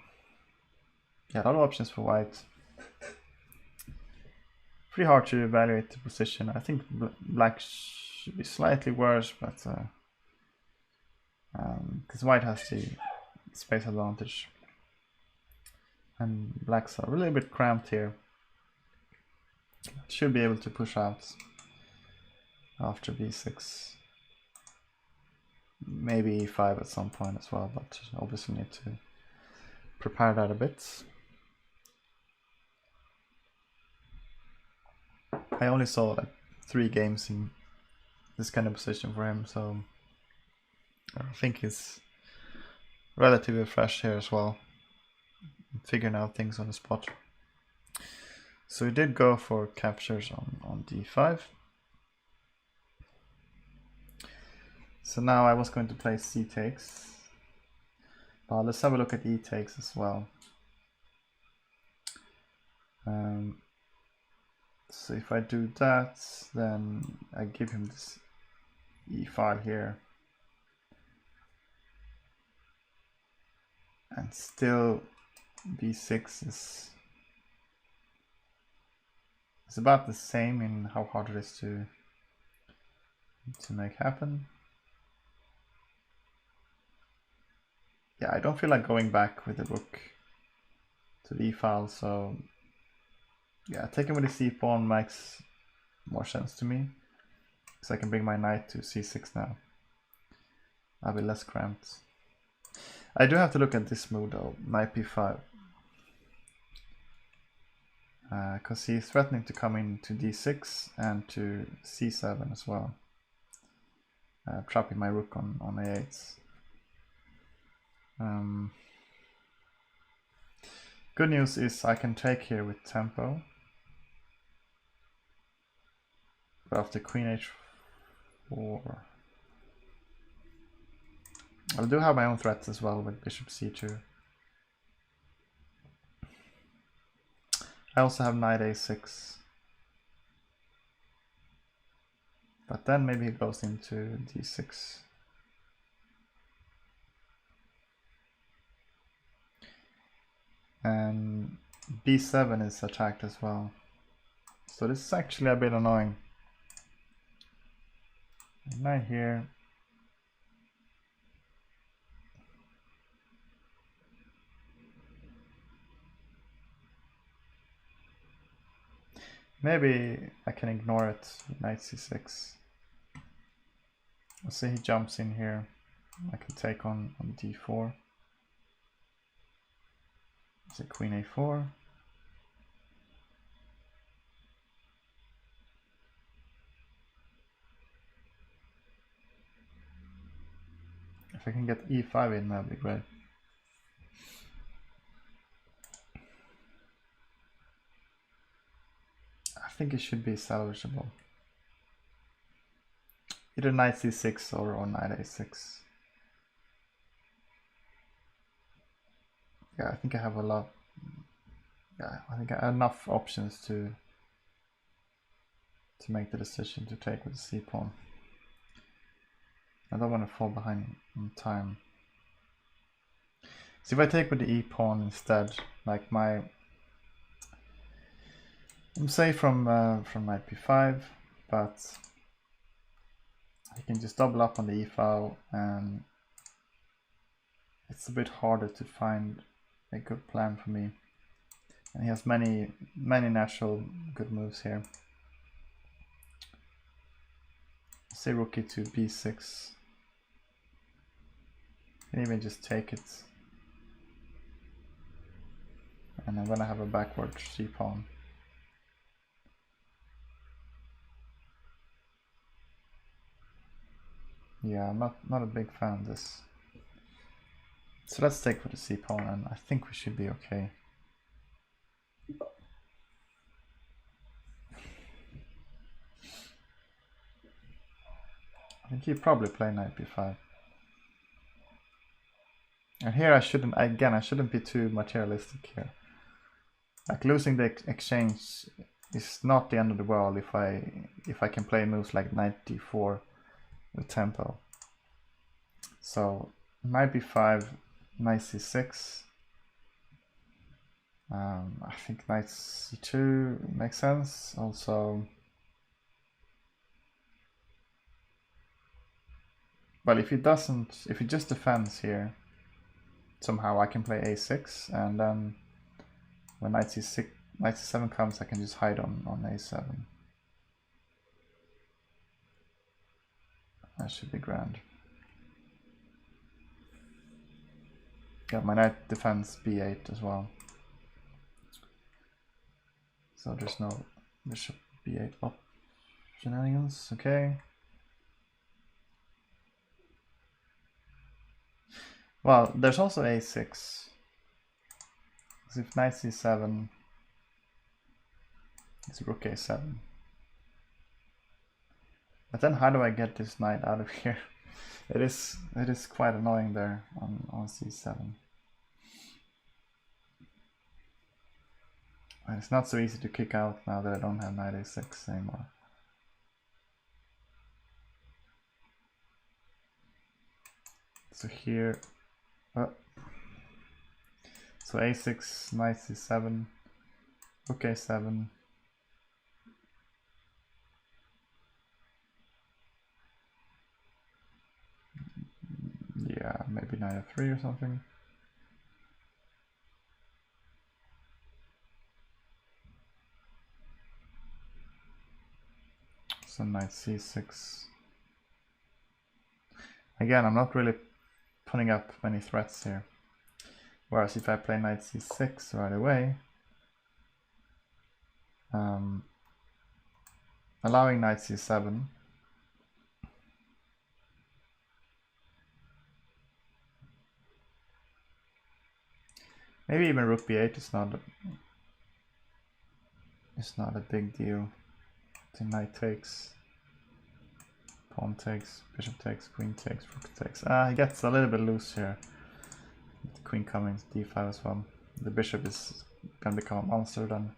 a lot of options for white. Pretty hard to evaluate the position. I think black should be slightly worse, but because white has the space advantage and blacks are a little bit cramped here. Should be able to push out after b6, maybe e5 at some point as well, but obviously need to prepare that a bit. I only saw like 3 games in this kind of position for him, so I think he's relatively fresh here as well, figuring out things on the spot. So he did go for captures on d5. So now I was going to play c takes, but let's have a look at e takes as well. So if I do that, then I give him this e file here, and still b6 is about the same in how hard it is to make happen. Yeah, I don't feel like going back with the rook to the e file, so yeah, taking with the c pawn makes more sense to me, because I can bring my knight to c6 now. I'll be less cramped. I do have to look at this move though, knight b5, because he's threatening to come into d6 and to c7 as well, trapping my rook on a8. Good news is I can take here with tempo, but after queen h4 I do have my own threats as well with bishop c2. I also have knight a6, but then maybe he goes into d6. And b7 is attacked as well, so this is actually a bit annoying. Knight here. Maybe I can ignore it, knight c6. Let's say he jumps in here, I can take on d4. So queen a4. If I can get e5 in, that'd be great. I think it should be salvageable. Either knight c6 or knight a6. Yeah, I think I have a lot yeah, I think I have enough options to make the decision to take with the c pawn. I don't want to fall behind on time. So if I take with the e pawn instead, like my, I'm safe from knight b5, but I can just double up on the e file, and it's a bit harder to find a good plan for me. And he has many natural good moves here. Say rook e2, b6. Can even just take it. And I'm gonna have a backward c pawn. Yeah, I'm not a big fan of this. So let's take for the c pawn, and I think we should be okay. I think you probably play knight b5. And here I shouldn't be too materialistic here. Like losing the exchange is not the end of the world if I can play moves like knight d4 with tempo. So knight b5, knight c6. I think knight c2 makes sense. Also, but if he just defends here, somehow I can play a6, and then when knight c7 comes, I can just hide on a7. That should be grand. Got my knight defends b8 as well. So there's no bishop b8 up shenanigans. Okay. Well, there's also a6. If knight c7, it's rook a7. But then how do I get this knight out of here? It is quite annoying there on c7. And it's not so easy to kick out now that I don't have knight a6 anymore. So here, so a6, knight c7, rook a7. Yeah, maybe knight f3 or something. So knight c6. Again, I'm not really putting up many threats here. Whereas if I play knight c6 right away, allowing knight c7, maybe even rook b8 is not a big deal. The knight takes, pawn takes, bishop takes, queen takes, rook takes. He gets a little bit loose here. The queen coming to d5 as well. The bishop is gonna become a monster then.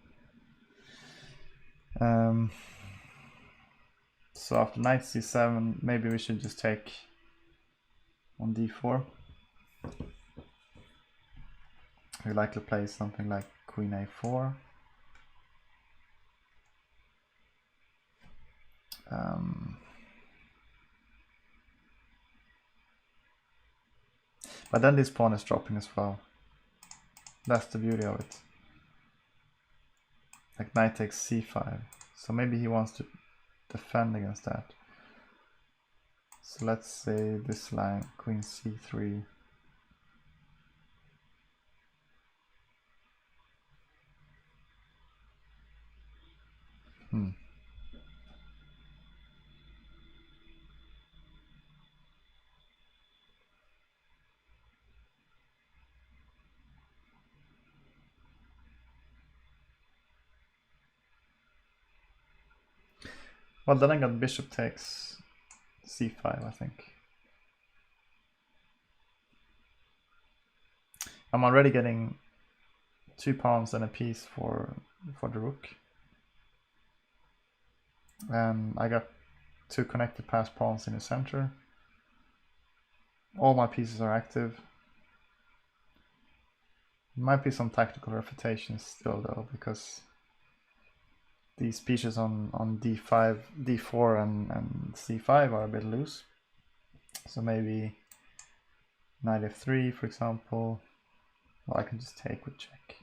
So after knight c7, maybe we should just take on d4. We likely play something like queen a4. But then this pawn is dropping as well. That's the beauty of it. Like knight takes c5. So maybe he wants to defend against that. So let's say this line, queen c3. Well, then I got bishop takes c5, I think. I'm already getting 2 pawns and a piece for the rook. And I got 2 connected passed pawns in the center. All my pieces are active. Might be some tactical refutations still though, because these pieces on d5, d4 and c5 are a bit loose. So maybe knight f3 for example. Well, I can just take with check.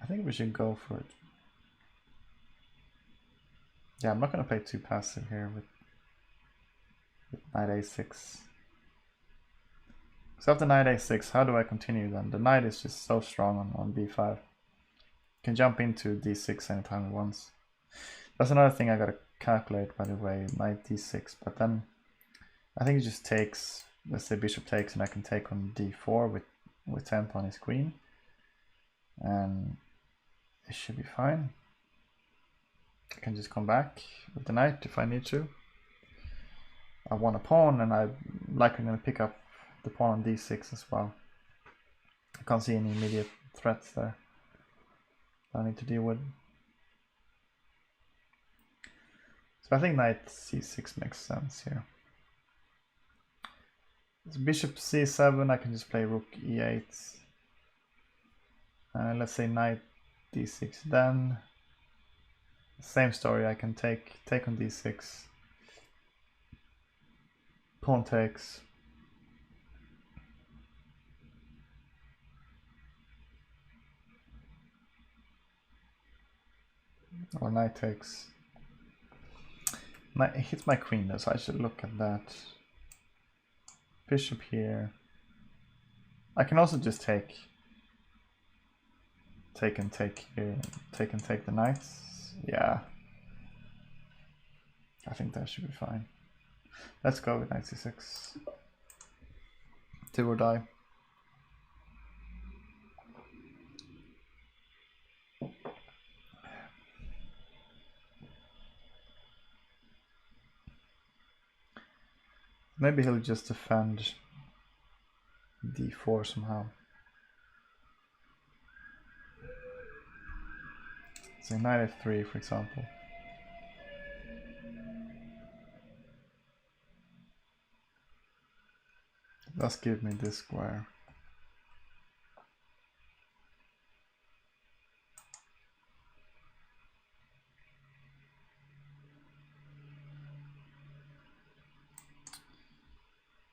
I think we should go for it. Yeah, I'm not going to play too passive here with knight a6. So after knight a6, how do I continue then? The knight is just so strong on b5. Can jump into d6 anytime it wants. That's another thing I gotta calculate, by the way, knight d6. But then I think it just takes, let's say bishop takes, and I can take on d4 with tempo on his queen. And it should be fine. I can just come back with the knight if I need to. I want a pawn, and I'm likely going to pick up the pawn on d6 as well. I can't see any immediate threats there I need to deal with. So I think knight c6 makes sense here. So bishop c7, I can just play rook e8. Let's say knight d6, then same story. I can take on d6, pawn takes, or knight takes. Knight hits my queen though, so I should look at that. Bishop here. I can also just take and take here, take and take the knights. Yeah, I think that should be fine. Let's go with knight c6. Do or die. Maybe he'll just defend d4 somehow. So knight f3 for example. Let's give me this square.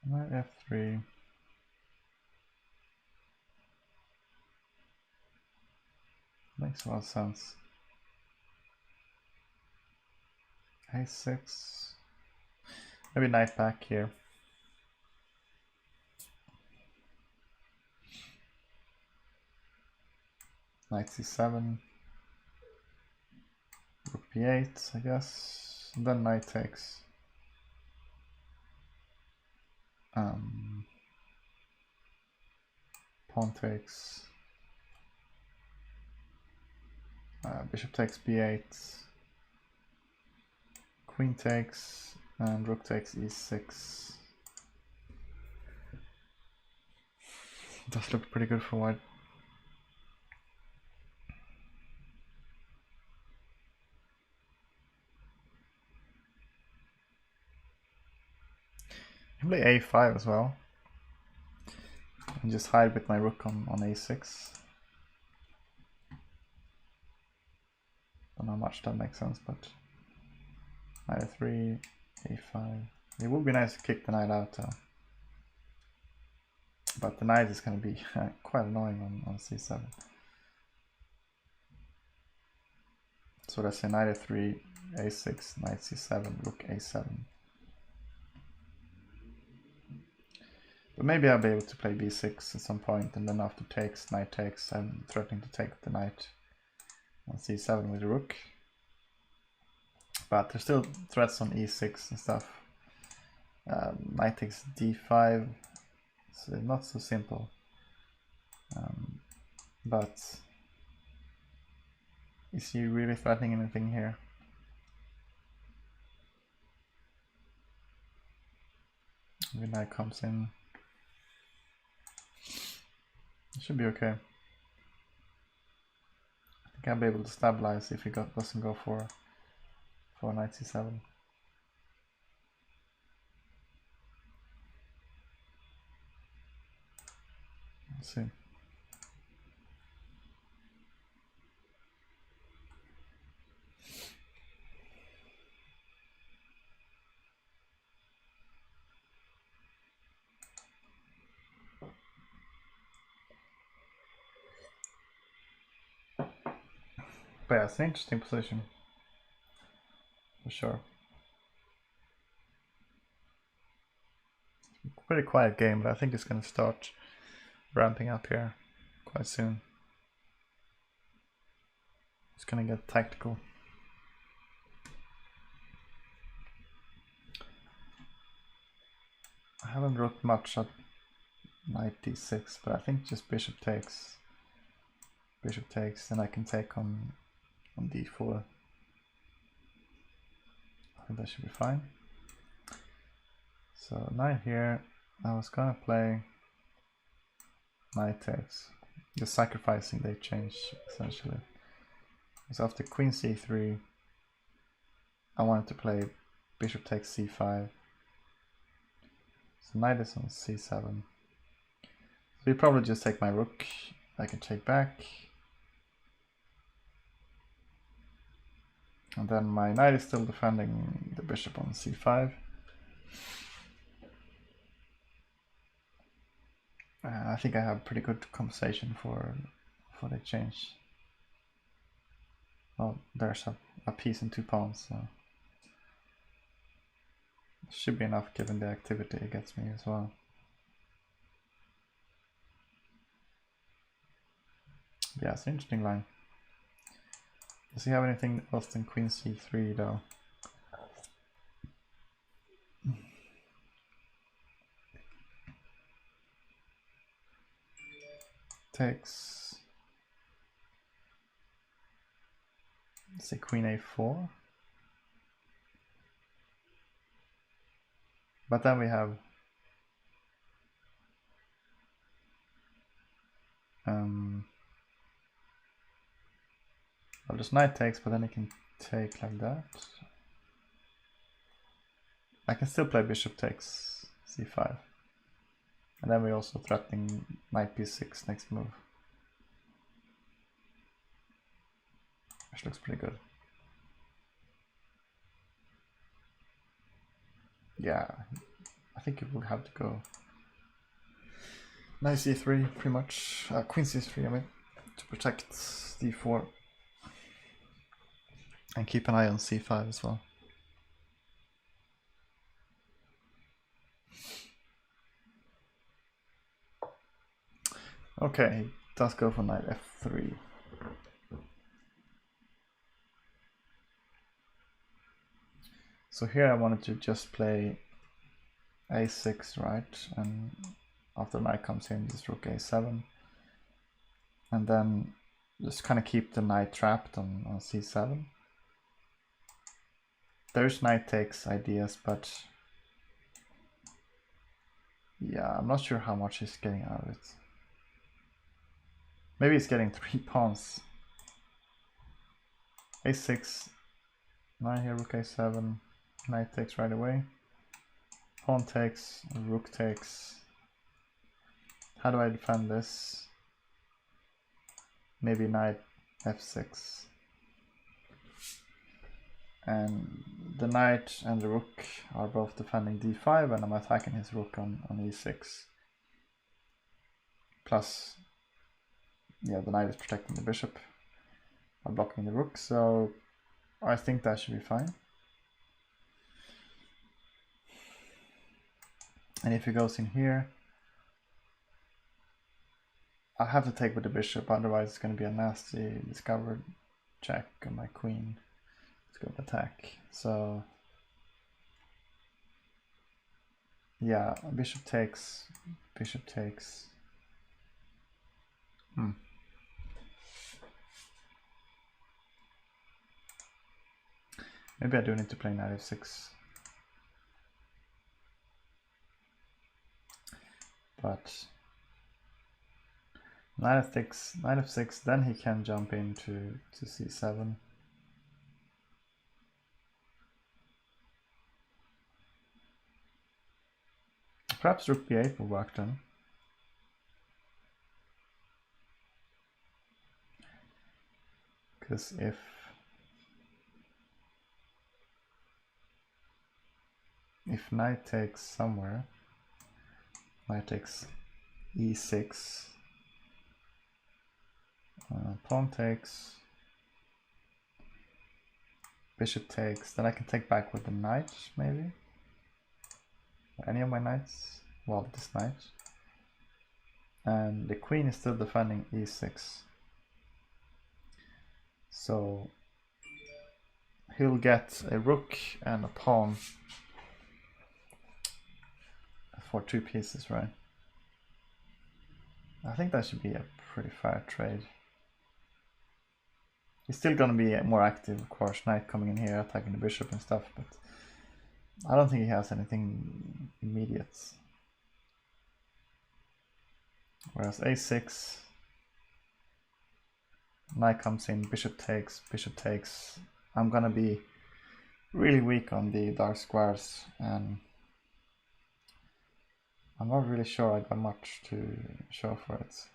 Knight f3. Makes a lot of sense. a6. Maybe knight back here. Knight c7. Rook b8, I guess. And then knight takes. Pawn takes. Bishop takes b8. Queen takes, and rook takes e6. Does look pretty good for white. I can play a5 as well. And just hide with my rook on a6. Don't know how much that makes sense, but knight f3, a5. It would be nice to kick the knight out though. But the knight is going to be quite annoying on c7. So let's say knight f3, a6, knight c7, rook a7. But maybe I'll be able to play b6 at some point, and then after takes, knight takes, I'm threatening to take the knight on c7 with the rook. But there's still threats on e6 and stuff. Knight takes d5, so not so simple. But is he really threatening anything here? Maybe knight comes in. It should be okay. I think I'll be able to stabilize if he doesn't go for knight c7. Let's see. But yeah, it's an interesting position, for sure. Pretty quiet game, but I think it's going to start ramping up here quite soon. It's going to get tactical. I haven't wrote much at knight d6, but I think just bishop takes, then I can take on d4. I think that should be fine. So knight here, I was gonna play knight takes, just sacrificing the exchange essentially. So after queen c3, I wanted to play bishop takes c5. So knight is on c7. So we probably just take my rook. I can take back. And then my knight is still defending the bishop on c5. I think I have pretty good compensation for the exchange. Oh, there's a piece and 2 pawns. So should be enough given the activity it gets me as well. Yeah, it's an interesting line. Does he have anything else than queen c3 though? Takes, let's say queen a4. But then we have well, just knight takes, but then he can take like that. I can still play bishop takes c5. And then we're also threatening knight b6 next move. Which looks pretty good. Yeah, I think it would have to go knight c3 pretty much. Queen c3, I mean, to protect d4. And keep an eye on c5 as well. Okay, he does go for knight f3. So here I wanted to just play a6, right? And after knight comes in, just rook a7. And then just kind of keep the knight trapped on c7. There's knight takes ideas, but yeah, I'm not sure how much he's getting out of it. Maybe he's getting 3 pawns. a6, knight here, rook a7, knight takes right away. Pawn takes, rook takes. How do I defend this? Maybe knight f6. And the knight and the rook are both defending d5, and I'm attacking his rook on e6. Plus, yeah, the knight is protecting the bishop by blocking the rook, so I think that should be fine. And if he goes in here, I have to take with the bishop, otherwise it's going to be a nasty discovered check on my queen. Let's go with attack. So yeah, bishop takes, bishop takes. Maybe I do need to play knight f6. but knight f6, then he can jump into c7. Perhaps rook b8 will work then. Because if knight takes somewhere, knight takes e6, pawn takes, bishop takes, then I can take back with the knight, maybe? Any of my knights? Well, this knight. And the queen is still defending e6. So he'll get a rook and a pawn for 2 pieces, right? I think that should be a pretty fair trade. He's still gonna be more active, of course, knight coming in here, attacking the bishop and stuff, but I don't think he has anything immediate. Whereas a6, knight comes in, bishop takes. I'm gonna be really weak on the dark squares, and I'm not really sure I got much to show for it.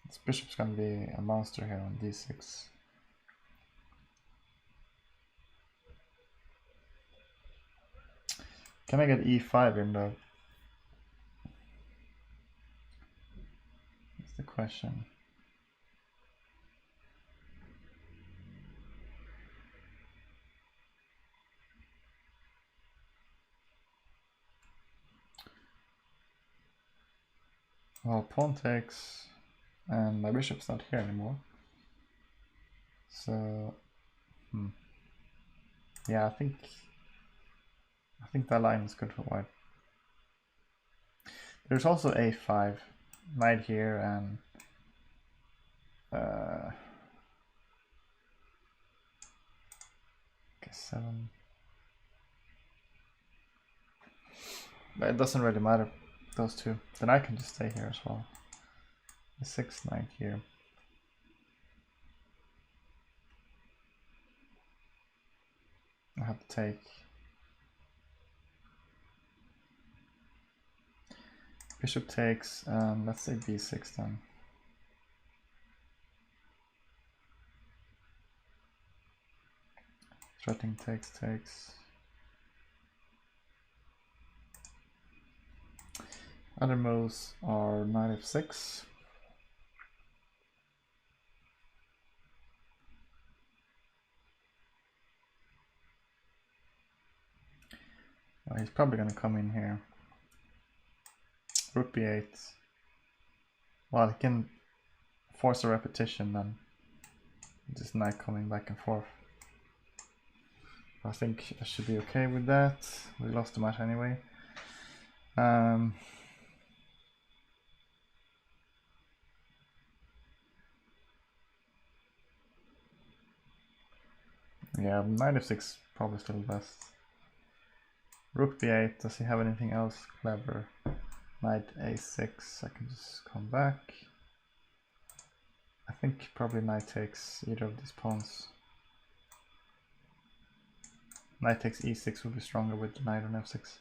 This bishop's gonna be a monster here on d6. Can I get e5 in though? That's the question. Well, pawn takes, and my bishop's not here anymore. So, yeah, I think that line is good for white. There's also a5, knight here, and a7. But it doesn't really matter, those two. Then I can just stay here as well. A6, knight here. I have to take. Bishop takes, let's say b6 then. Threatening takes. Other moves are knight f6. He's probably going to come in here. Rook b8. Well, he can force a repetition then. Just knight coming back and forth. I think I should be okay with that. We lost the match anyway. Yeah, knight f6 probably still the best. Rook b8, does he have anything else clever? Knight a6, I can just come back. I think probably knight takes either of these pawns. Knight takes e6 would be stronger with the knight on f6.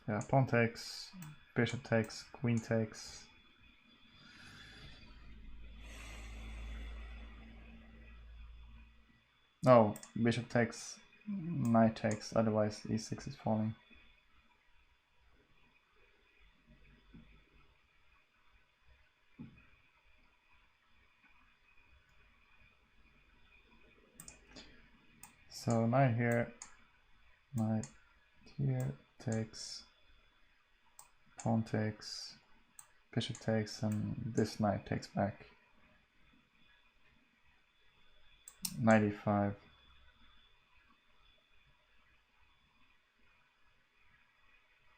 Yeah, pawn takes, bishop takes, queen takes. No, bishop takes, knight takes, otherwise e6 is falling. So knight here takes, pawn takes, bishop takes, and this knight takes back. Knight e5.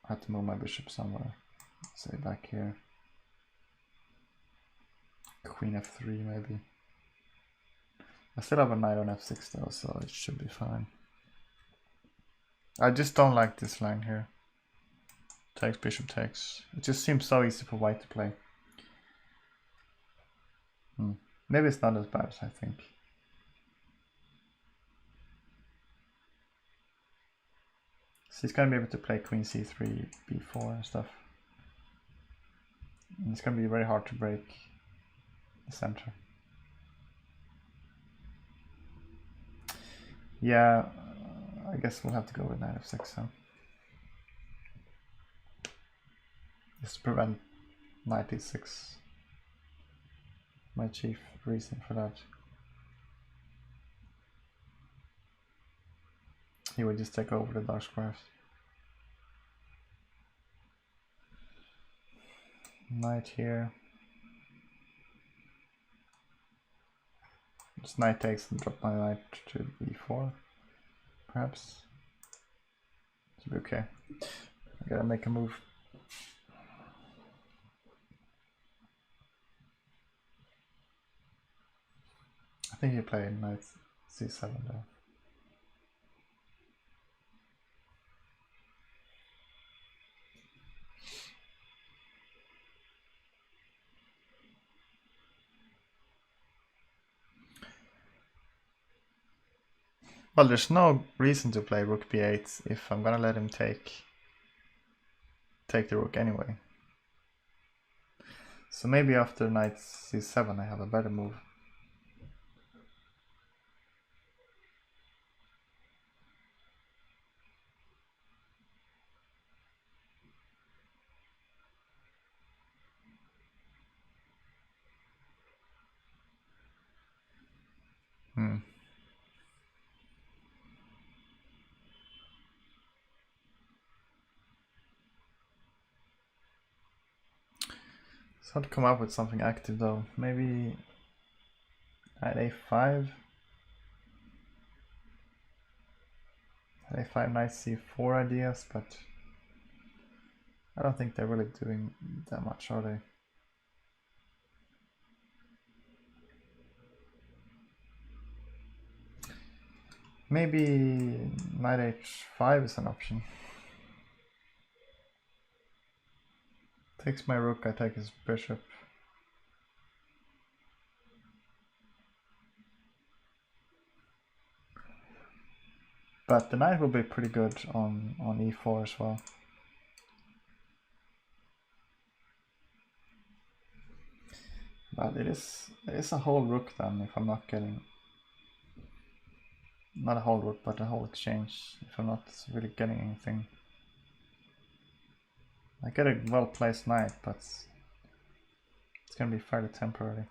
I had to move my bishop somewhere, say back here. Queen f3 maybe. I still have a knight on f6 though, so it should be fine. I just don't like this line here. Takes, bishop takes. It just seems so easy for white to play. Maybe it's not as bad as I think. So he's gonna be able to play queen c3, b4 and stuff. And it's gonna be very hard to break the center. Yeah, I guess we'll have to go with knight f6 then. Just to prevent knight e6. My chief reason for that. He would just take over the dark squares. Knight here. Just knight takes and drop my knight to b4, perhaps. Should be okay. I gotta make a move. I think you play knight c7 though. Well, there's no reason to play rook b8 if I'm gonna let him take the rook anyway. So maybe after knight c7 I have a better move. It's hard to come up with something active though. Maybe knight a5. A5, knight c4 ideas, but I don't think they're really doing that much, are they? Maybe knight h5 is an option. Takes my rook, I take his bishop. But the knight will be pretty good on e4 as well. But it is a whole rook then if I'm not getting, not a whole rook but a whole exchange if I'm not really getting anything. I get a well placed knight, but it's gonna be fairly temporary.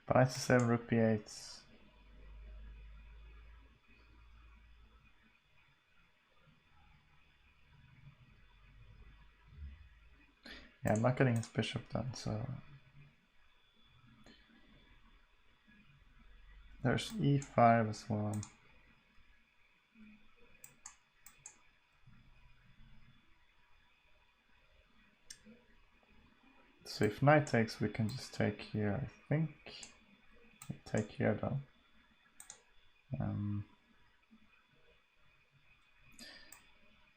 But knight c7, rook b8. Yeah, I'm not getting his bishop then, so there's e5 as well. So if knight takes, we can just take here, I think. Take here though.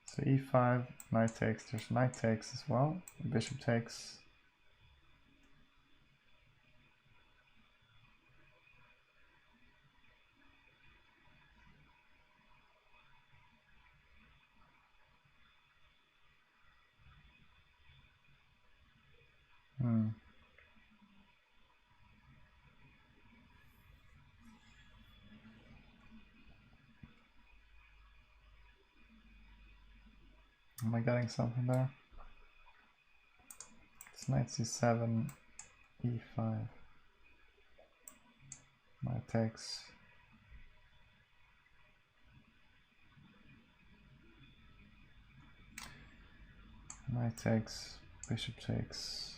So e5, knight takes, there's knight takes as well, bishop takes. Am I getting something there? It's knight c7, e5, knight takes. Knight takes, bishop takes.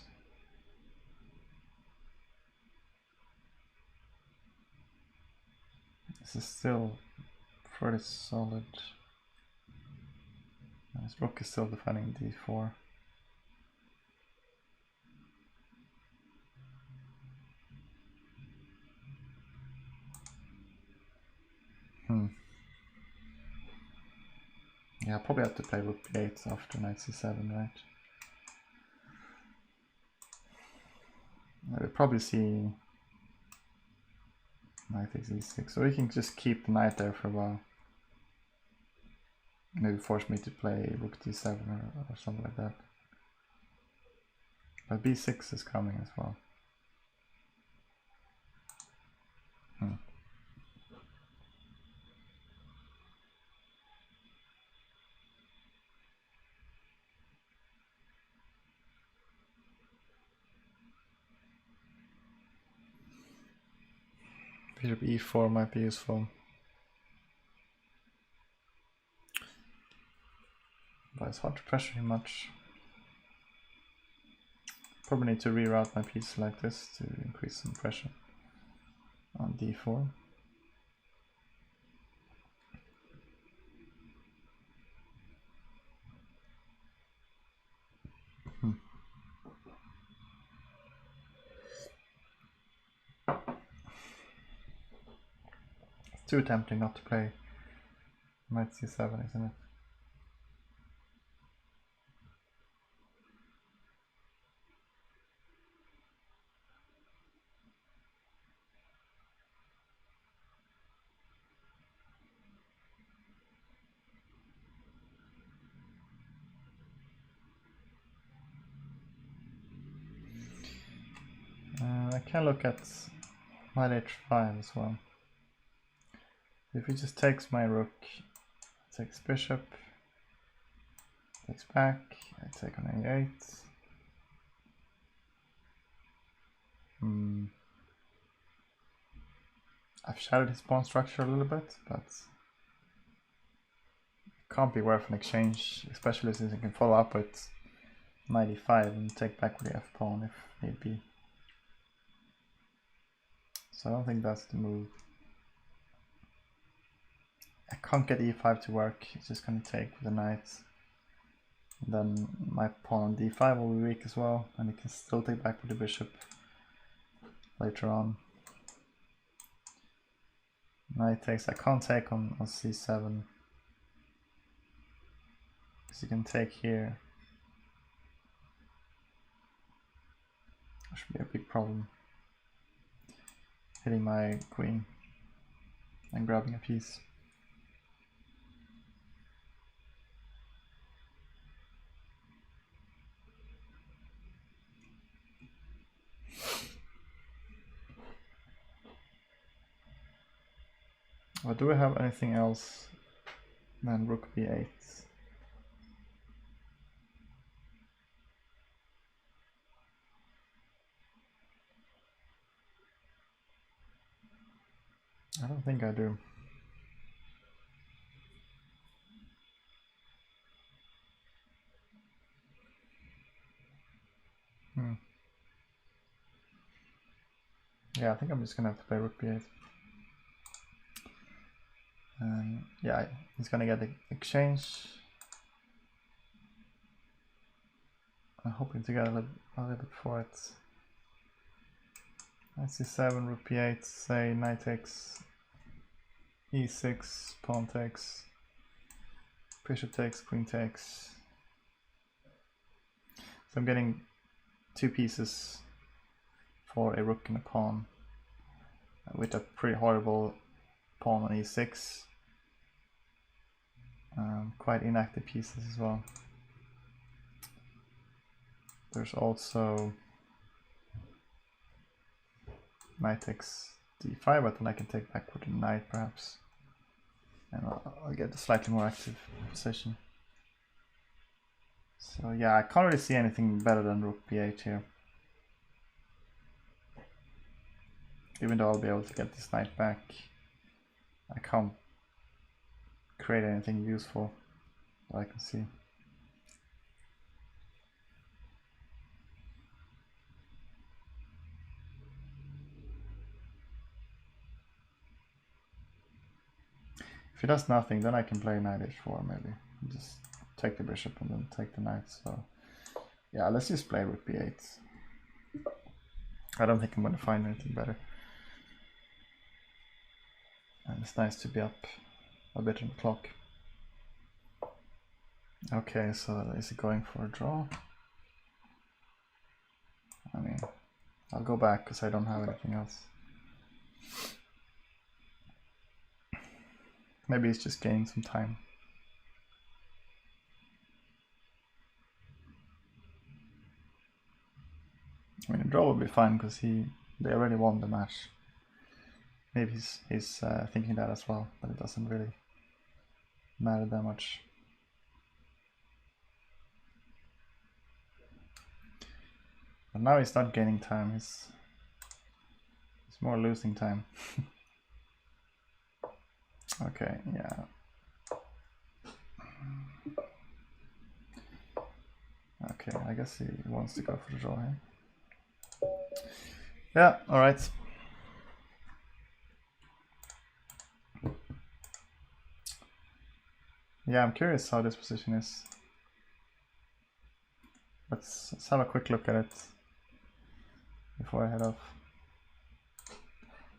This is still pretty solid. His rook is still defending d4. I probably have to play rook b8 after knight c7, right? I will probably see knight takes e6, so we can just keep the knight there for a while. Maybe force me to play rook d7 or something like that. But b6 is coming as well. Bishop e4 might be useful. But it's hard to pressure him much. Probably need to reroute my pieces like this to increase some pressure on d4. It's too tempting not to play knight c7, isn't it? I can look at knight h5 as well. If he just takes my rook, takes bishop, takes back, I take on a8. I've shattered his pawn structure a little bit, but it can't be worth an exchange, especially since I can follow up with knight e5 and take back with the f pawn if need be. So I don't think that's the move. I can't get e5 to work, it's just going to take with the knight. And then my pawn on d5 will be weak as well, and he can still take back with the bishop later on. Knight takes, I can't take on c7, because you can take here. That should be a big problem. Hitting my queen and grabbing a piece. Well, do we have anything else than rook b8? I don't think I do. Yeah, I think I'm just gonna have to play rook b8. And yeah, he's gonna get the exchange. I'm hoping to get a little bit for it. Knight c7, rook b8, say knight takes, e6, pawn takes, bishop takes, queen takes. So I'm getting two pieces for a rook and a pawn with a pretty horrible pawn on e6. Quite inactive pieces as well. There's also knight takes d5, but then I can take back with the knight perhaps, and I'll get a slightly more active position. So yeah, I can't really see anything better than rook b8 here. Even though I'll be able to get this knight back, I can't create anything useful that I can see. If he does nothing, then I can play knight h4 maybe. Just take the bishop and then take the knight. So yeah, let's just play rook b8. I don't think I'm going to find anything better. And it's nice to be up a bit on the clock. Okay, so is he going for a draw? I mean, I'll go back because I don't have anything else. Maybe he's just gaining some time. I mean, a draw would be fine because they already won the match. Maybe he's thinking that as well, but it doesn't really matter that much. But now he's not gaining time, he's more losing time. Okay, yeah. Okay, I guess he wants to go for the draw here. Yeah, alright. Yeah, I'm curious how this position is. Let's have a quick look at it before I head off.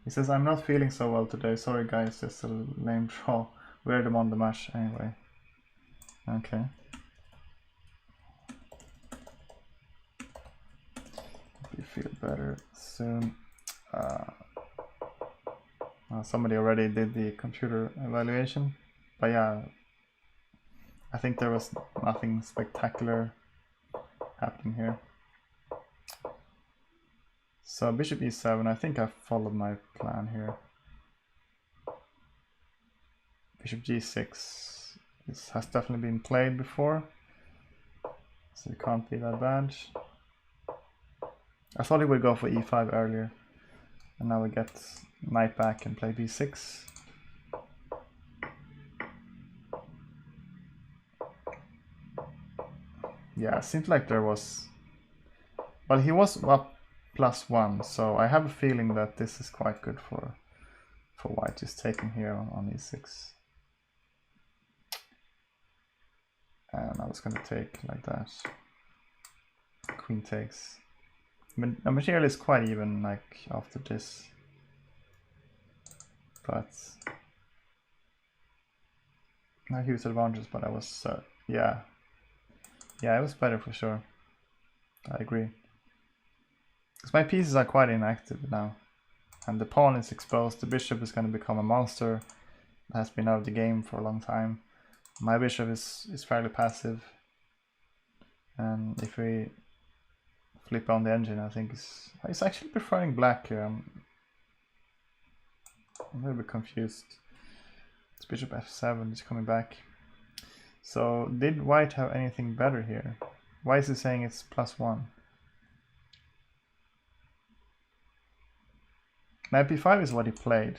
He says, I'm not feeling so well today. Sorry guys, just a lame draw. We already won the match anyway. Okay. Hope you feel better soon. Somebody already did the computer evaluation. But yeah, I think there was nothing spectacular happening here. So bishop e7, I think I followed my plan here. Bishop g6, this has definitely been played before, so it can't be that bad. I thought he would go for e5 earlier, and now we get knight back and play b6. Yeah, it seems like there was... Well, he was up +1, so I have a feeling that this is quite good for white, just taking here on e6. And I was going to take like that. Queen takes. I mean, the material is quite even, like, after this. But... not huge advantages, but I was... yeah. Yeah, it was better for sure. I agree. Because my pieces are quite inactive now. And the pawn is exposed. The bishop is going to become a monster. It has been out of the game for a long time. My bishop is fairly passive. And if we flip on the engine, I think it's actually preferring black here. I'm a little bit confused. It's bishop f7 is coming back. So did white have anything better here? Why is he saying it's +1? Knight b5 is what he played.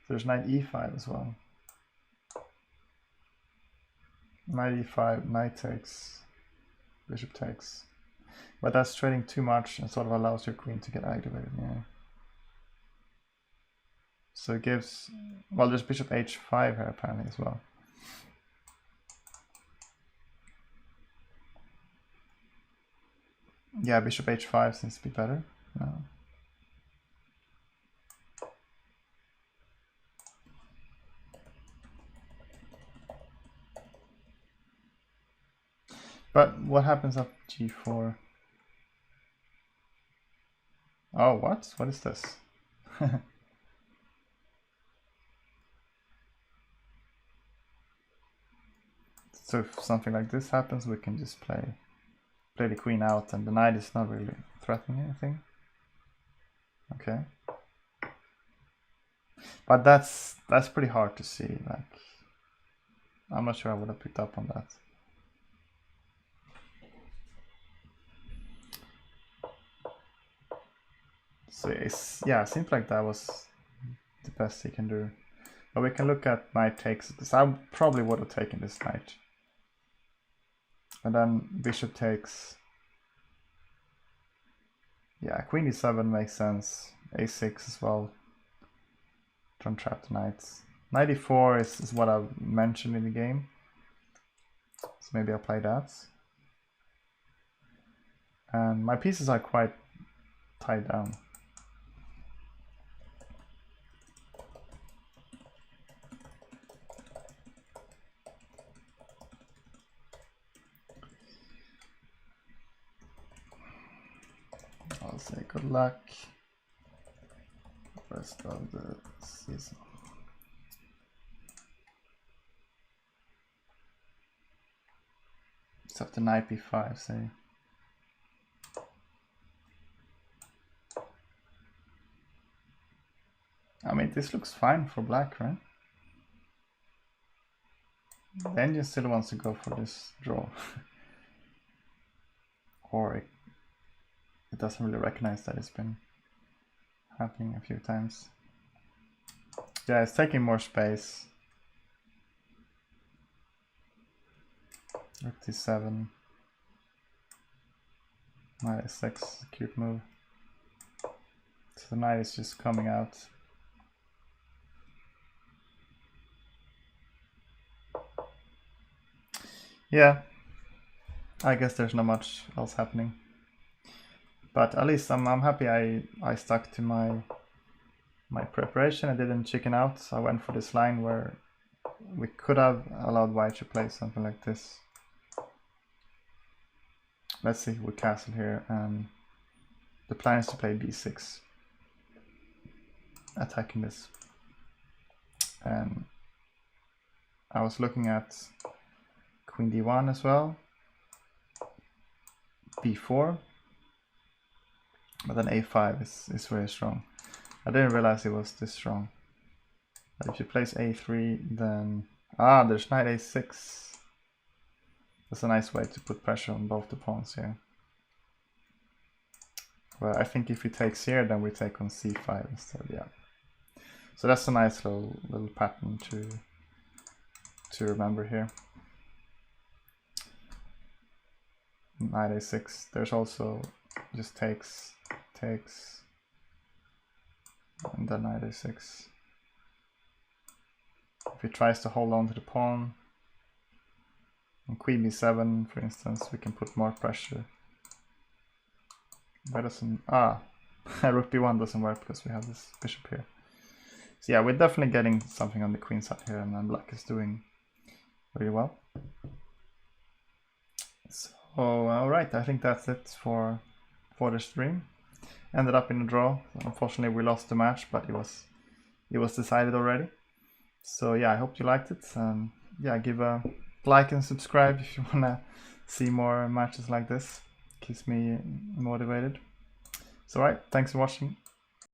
There's knight e5 as well. Knight e5, knight takes, bishop takes. But that's trading too much and sort of allows your queen to get activated. Yeah. So it gives... well, there's bishop h5 here apparently as well. Yeah, bishop h5 seems to be better. No. But what happens after g4? Oh, what? What is this? So if something like this happens, we can just play the queen out, and the knight is not really threatening anything. Okay. But that's pretty hard to see. Like, I'm not sure I would have picked up on that. So it's, yeah, it seems like that was the best he can do. But we can look at knight takes, because I probably would have taken this knight. And then bishop takes. Yeah, queen e7 makes sense. a6 as well. Don't trap the knights. Knight e4 is what I've mentioned in the game. So maybe I'll play that. And my pieces are quite tied down. I'll say good luck rest of the season. It's up to knight b5, say. I mean, this looks fine for black, right? The engine still wants to go for this draw. Or it doesn't really recognize that it's been happening a few times. Yeah, it's taking more space. Rook d7. Knight a6, cute move. So the knight is just coming out. Yeah, I guess there's not much else happening. But at least I'm happy I stuck to my preparation. I didn't chicken out. So I went for this line where we could have allowed white to play something like this. Let's see, we castle here, and the plan is to play b6, attacking this. And I was looking at queen d1 as well, b4, but then a5 is very strong. I didn't realize it was this strong. But if you place a3, then there's knight a6. That's a nice way to put pressure on both the pawns here. Well, I think if he takes here, then we take on c5 instead. Yeah. So that's a nice little pattern to remember here. Knight a6. There's also just takes, and then knight a6. If he tries to hold on to the pawn, on queen b7, for instance, we can put more pressure. Why doesn't rook b1 doesn't work because we have this bishop here. So yeah, we're definitely getting something on the queen side here, and then black is doing really well. So alright, I think that's it for the stream. Ended up in a draw. Unfortunately, we lost the match, but it was decided already. So yeah, I hope you liked it. Yeah, give a like and subscribe if you wanna see more matches like this. Keeps me motivated. So alright, thanks for watching.